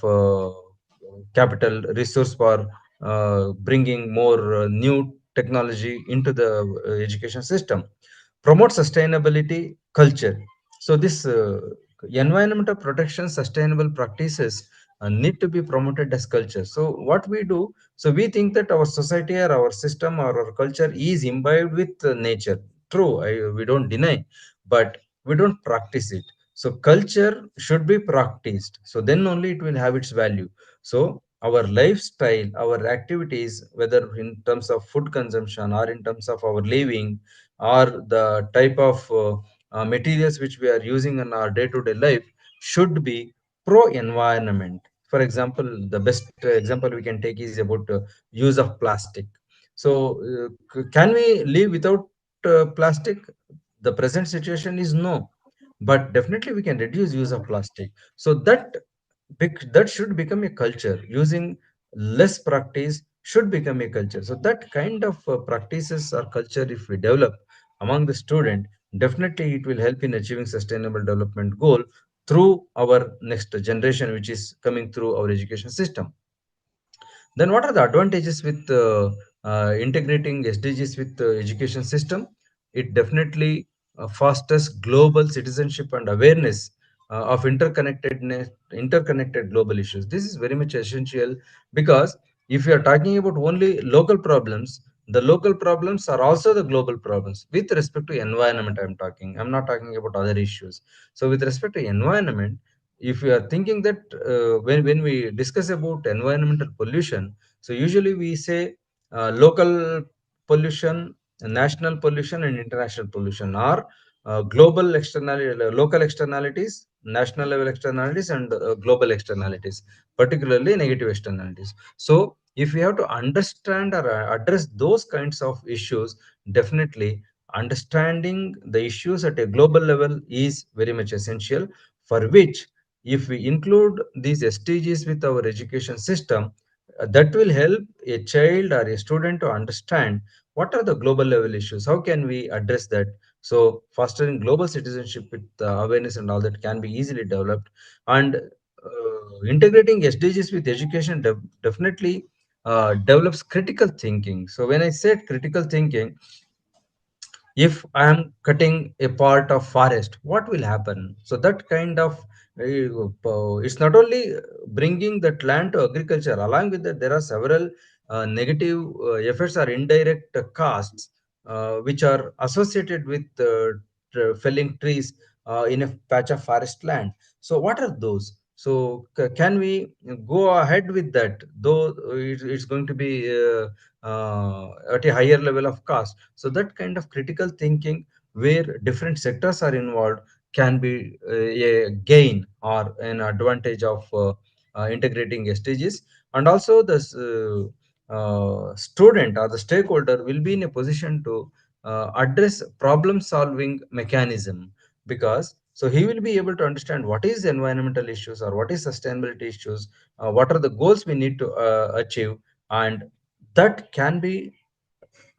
capital resource for bringing more new technology into the education system. Promote sustainability culture. So this environmental protection sustainable practices need to be promoted as culture. So what we do, so we think that our society or our system or our culture is imbibed with nature. True, we don't deny, but we don't practice it. So culture should be practiced, so then only it will have its value. So our lifestyle, our activities, whether in terms of food consumption or in terms of our living, or the type of materials which we are using in our day to day life, should be pro environment. For example, the best example we can take is about use of plastic. So can we live without plastic? The present situation is no, but definitely we can reduce use of plastic. So that should become a culture. Using less practice should become a culture. So that kind of practices or culture, if we develop among the student, definitely it will help in achieving sustainable development goal through our next generation, which is coming through our education system. Then what are the advantages with integrating SDGs with the education system? It definitely fosters global citizenship and awareness of interconnected global issues. This is very much essential, because if you are talking about only local problems, the local problems are also the global problems. With respect to environment, I'm talking. I'm not talking about other issues. So with respect to environment, if we are thinking that when we discuss about environmental pollution, so usually we say local pollution, national pollution, and international pollution, or global external, local externalities, national level externalities, and global externalities, particularly negative externalities. So if we have to understand or address those kinds of issues, definitely understanding the issues at a global level is very much essential, for which if we include these SDGs with our education system, that will help a child or a student to understand what are the global level issues, how can we address that. So fostering global citizenship with awareness and all that can be easily developed. And integrating SDGs with education definitely develops critical thinking. So when I said critical thinking, if I am cutting a part of forest, what will happen? So that kind of it's not only bringing that land to agriculture. Along with that, there are several negative effects or indirect costs which are associated with felling trees in a patch of forest land. So what are those? So can we go ahead with that? Though it's going to be at a higher level of cost. So that kind of critical thinking, where different sectors are involved, can be a gain or an advantage of integrating SDGs. And also the student or the stakeholder will be in a position to address problem solving mechanism, because so he will be able to understand what is environmental issues or what is sustainability issues, what are the goals we need to achieve, and that can be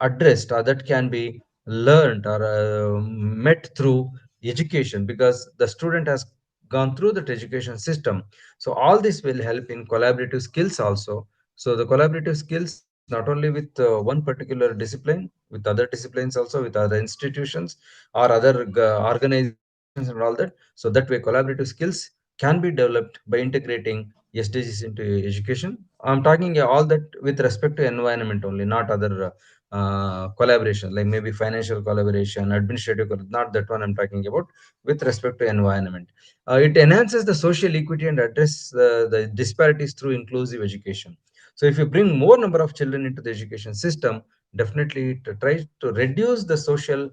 addressed or that can be learned or met through education, because the student has gone through that education system. So all this will help in collaborative skills also. So the collaborative skills not only with one particular discipline, with other disciplines also, with other institutions or other organizations and all that. So that way collaborative skills can be developed by integrating SDGs into education. I'm talking all that with respect to environment only, not other collaboration, like maybe financial collaboration, administrative not that one I'm talking about. With respect to environment, it enhances the social equity and address the disparities through inclusive education. So if you bring more number of children into the education system, definitely it tries to reduce the social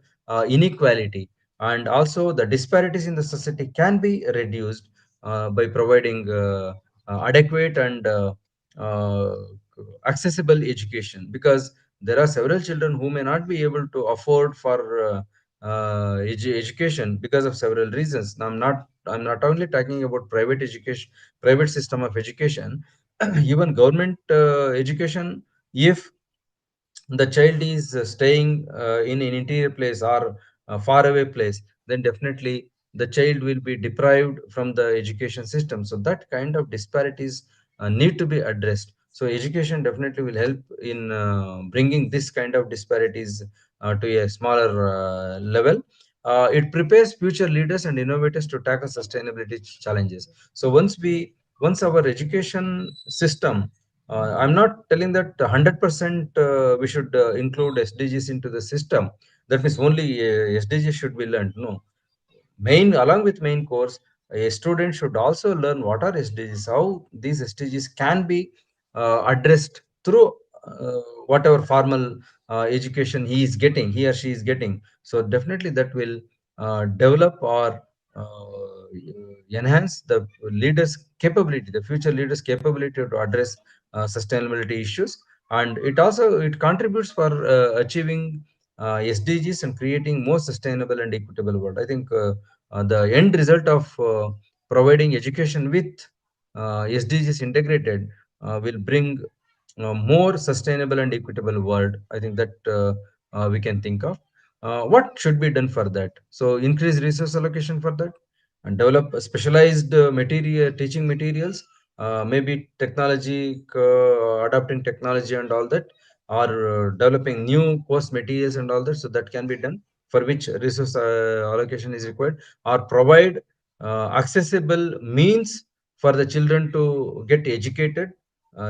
inequality, and also the disparities in the society can be reduced by providing adequate and uh, accessible education, because there are several children who may not be able to afford for education because of several reasons. Now, I'm not only talking about private education, private system of education, even government education. If the child is staying in an interior place or a far away place, then definitely the child will be deprived from the education system. So that kind of disparities need to be addressed. So education definitely will help in bringing this kind of disparities to a smaller level. It prepares future leaders and innovators to tackle sustainability challenges. So once our education system, I'm not telling that 100% we should include SDGs into the system. That means only SDGs should be learned. No, main along with main course, a student should also learn what are SDGs, how these SDGs can be addressed through whatever formal education he or she is getting. So definitely that will develop or enhance the the future leaders' capability to address sustainability issues, and it contributes for achieving SDGs and creating more sustainable and equitable world. I think the end result of providing education with SDGs integrated will bring more sustainable and equitable world. I think that we can think of. What should be done for that? So increase resource allocation for that, and develop specialized material teaching materials, maybe technology, adapting technology and all that, or developing new course materials and all that. So that can be done, for which resource allocation is required, or provide accessible means for the children to get educated.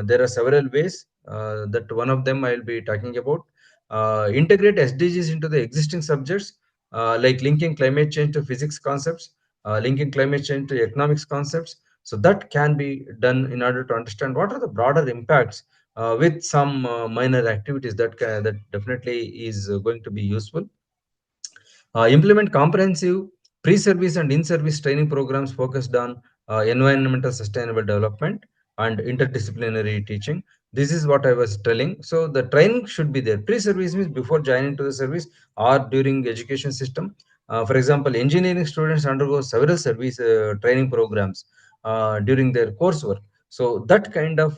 There are several ways, that one of them I'll be talking about. Integrate SDGs into the existing subjects, like linking climate change to physics concepts, linking climate change to economics concepts. So that can be done in order to understand what are the broader impacts, with some minor activities that definitely is going to be useful. Implement comprehensive pre-service and in-service training programs focused on environmental sustainable development and interdisciplinary teaching. This is what I was telling. So the training should be there. Pre-service means before joining to the service or during education system. For example, engineering students undergo several service training programs during their coursework. So that kind of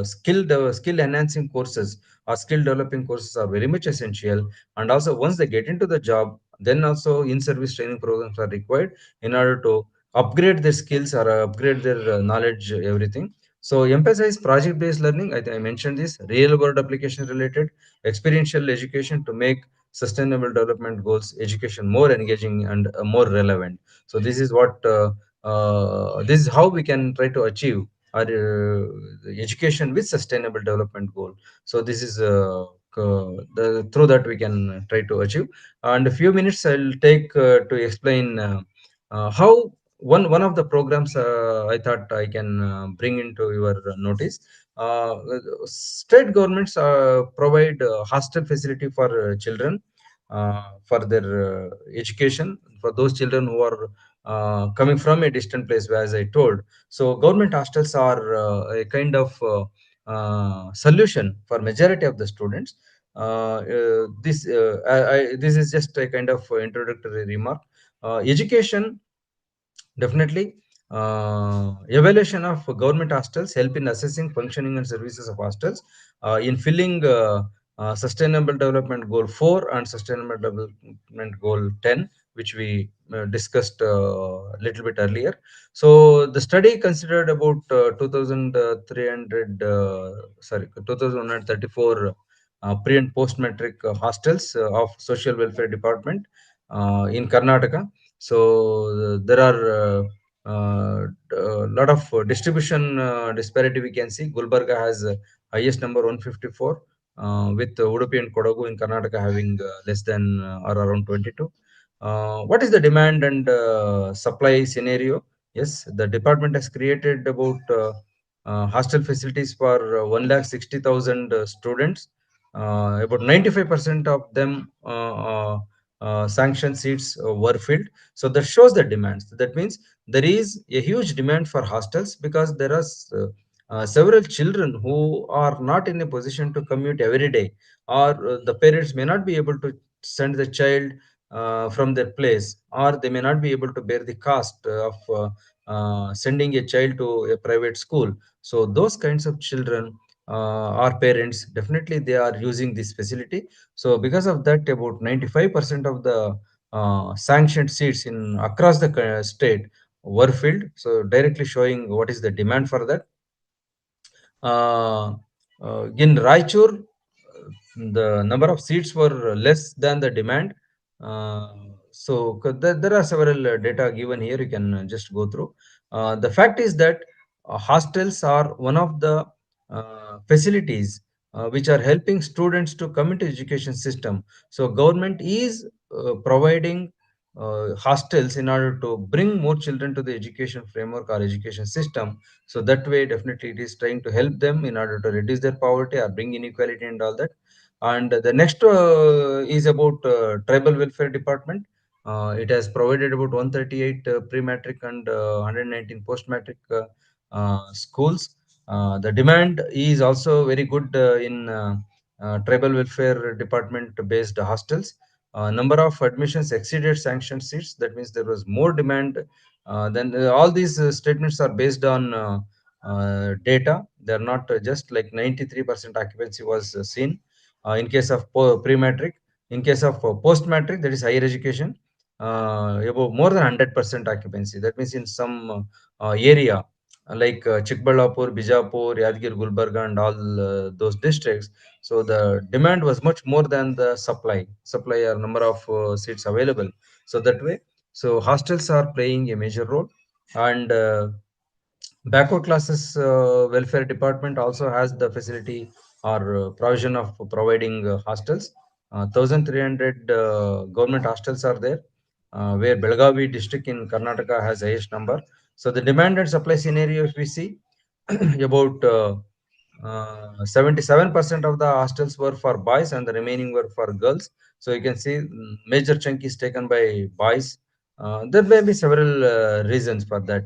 skill enhancing courses or skill developing courses are very much essential. And also once they get into the job, then also in-service training programs are required in order to upgrade their skills or upgrade their knowledge, everything. So emphasize project-based learning. I mentioned this real-world application related experiential education to make sustainable development goals education more engaging and more relevant. So this is how we can try to achieve our education with sustainable development goal. So this is through that we can try to achieve. And a few minutes I'll take to explain how one of the programs I thought I can bring into your notice. State governments provide hostel facility for children for their education, for those children who are coming from a distant place, as I told. So government hostels are a kind of solution for majority of the students. This is just a kind of introductory remark. Education, definitely. Evaluation of government hostels help in assessing functioning and services of hostels, in filling Sustainable Development Goal 4 and Sustainable Development Goal 10, which we discussed a little bit earlier. So the study considered about 2,300, 2,134 pre and post metric hostels of Social Welfare Department in Karnataka. So there are a lot of distribution disparity we can see. Gulbarga has highest number 154, with Udupi and Kodagu in Karnataka having less than or around 22. What is the demand and supply scenario? Yes, the department has created about hostel facilities for 1,60,000 students. About 95% of them sanctioned seats were filled. So that shows the demands. That means there is a huge demand for hostels, because there are several children who are not in a position to commute every day, or the parents may not be able to send the child from their place, or they may not be able to bear the cost of sending a child to a private school. So those kinds of children or parents, definitely they are using this facility. So because of that, about 95% of the sanctioned seats in across the state were filled. So directly showing what is the demand for that. Uh, in Raichur, the number of seats were less than the demand. Uh, there are several data given here. You can just go through. The fact is that hostels are one of the facilities which are helping students to come into education system. So government is providing hostels in order to bring more children to the education framework or education system. So that way, definitely, it is trying to help them in order to reduce their poverty or bring inequality and all that. And the next is about tribal welfare department. It has provided about 138 pre-matric and 119 post-matric schools. The demand is also very good in tribal welfare department based hostels. Number of admissions exceeded sanctioned seats. That means there was more demand. Then all these statements are based on data. They are not just like 93% occupancy was seen in case of pre-matric. In case of post-matric, that is higher education, about more than 100% occupancy. That means in some area like Chikballapur, Bijapur, Yadgir, Gulbarga, and all those districts. So the demand was much more than the supply or number of seats available. So that way, so hostels are playing a major role. And backward classes welfare department also has the facility or provision of providing hostels. 1300 government hostels are there, where Belgavi district in Karnataka has highest number. So the demand and supply scenario, if we see, about 77% of the hostels were for boys and the remaining were for girls. So you can see major chunk is taken by boys. There may be several reasons for that.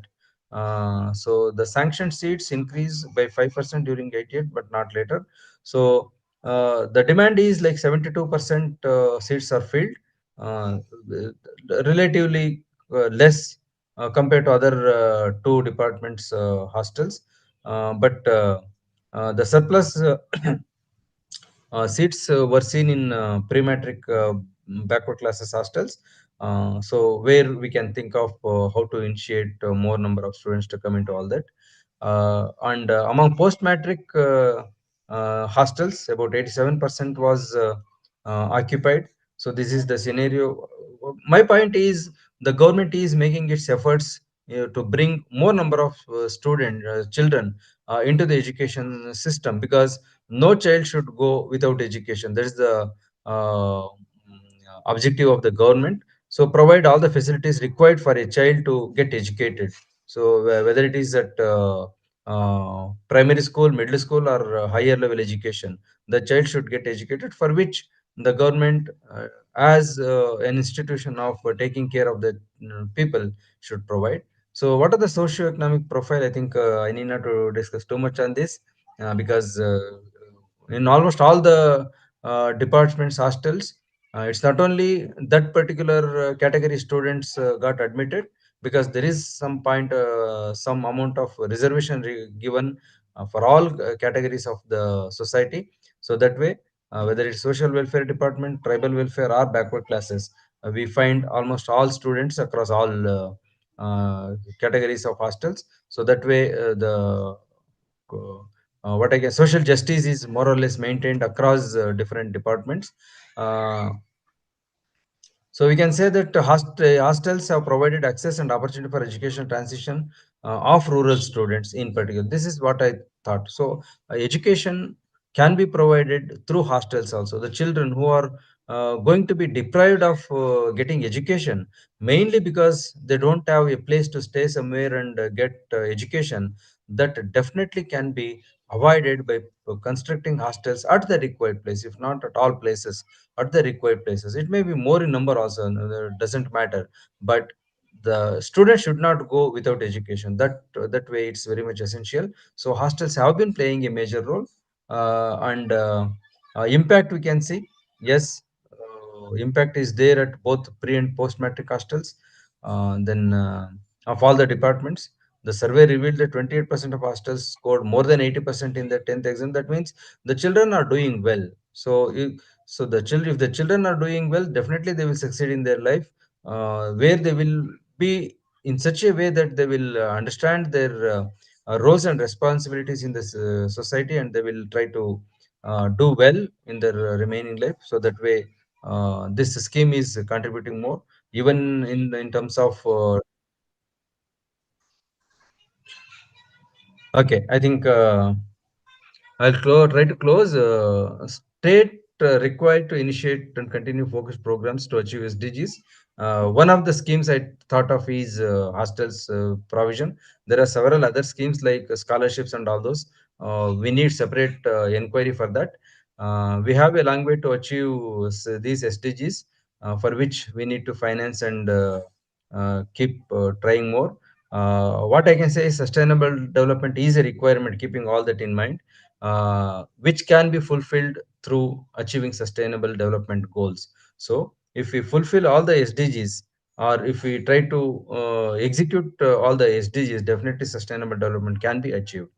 So the sanctioned seats increase by 5% during 88, but not later. So the demand is like 72% seats are filled, uh, relatively less compared to other two departments hostels. But the surplus seats were seen in pre-matric backward classes hostels. So where we can think of how to initiate more number of students to come into all that. And among post-matric hostels, about 87% was occupied. So this is the scenario. My point is the government is making its efforts to bring more number of children into the education system, because no child should go without education. That is the objective of the government. So provide all the facilities required for a child to get educated. So whether it is at primary school, middle school, or higher level education, the child should get educated, for which the government, as an institution of taking care of the people, should provide. So what are the socio-economic profile? I think I need not to discuss too much on this, because in almost all the departments hostels, it's not only that particular category students got admitted, because there is some amount of reservation given for all categories of the society. So that way, whether it's social welfare department, tribal welfare, or backward classes, we find almost all students across all categories of hostels. So that way, the what I guess social justice is more or less maintained across different departments. Uh, so we can say that hostels have provided access and opportunity for education transition of rural students in particular. This is what I thought. So education can be provided through hostels also. The children who are going to be deprived of getting education, mainly because they don't have a place to stay somewhere and get education, that definitely can be avoided by constructing hostels at the required place, if not at all places, at the required places. It may be more in number also, doesn't matter. But the student should not go without education. That way, it's very much essential. So hostels have been playing a major role, and impact we can see. Yes, impact is there at both pre and post matric hostels. Then of all the departments, the survey revealed that 28% of hostels scored more than 80% in the 10th exam. That means the children are doing well. So the children, if the children are doing well, definitely they will succeed in their life, where they will be in such a way that they will understand their roles and responsibilities in this society, and they will try to do well in their remaining life. So that way, this scheme is contributing more, even in terms of. Okay, I think. Try to close. State required to initiate and continue focus programs to achieve SDGs. One of the schemes I thought of is hostels provision. There are several other schemes like scholarships and all those. We need separate inquiry for that. We have a long way to achieve these SDGs, for which we need to finance and keep trying more. What I can say is sustainable development is a requirement, keeping all that in mind, which can be fulfilled through achieving sustainable development goals. So, if we fulfill all the SDGs, or if we try to execute all the SDGs, definitely sustainable development can be achieved.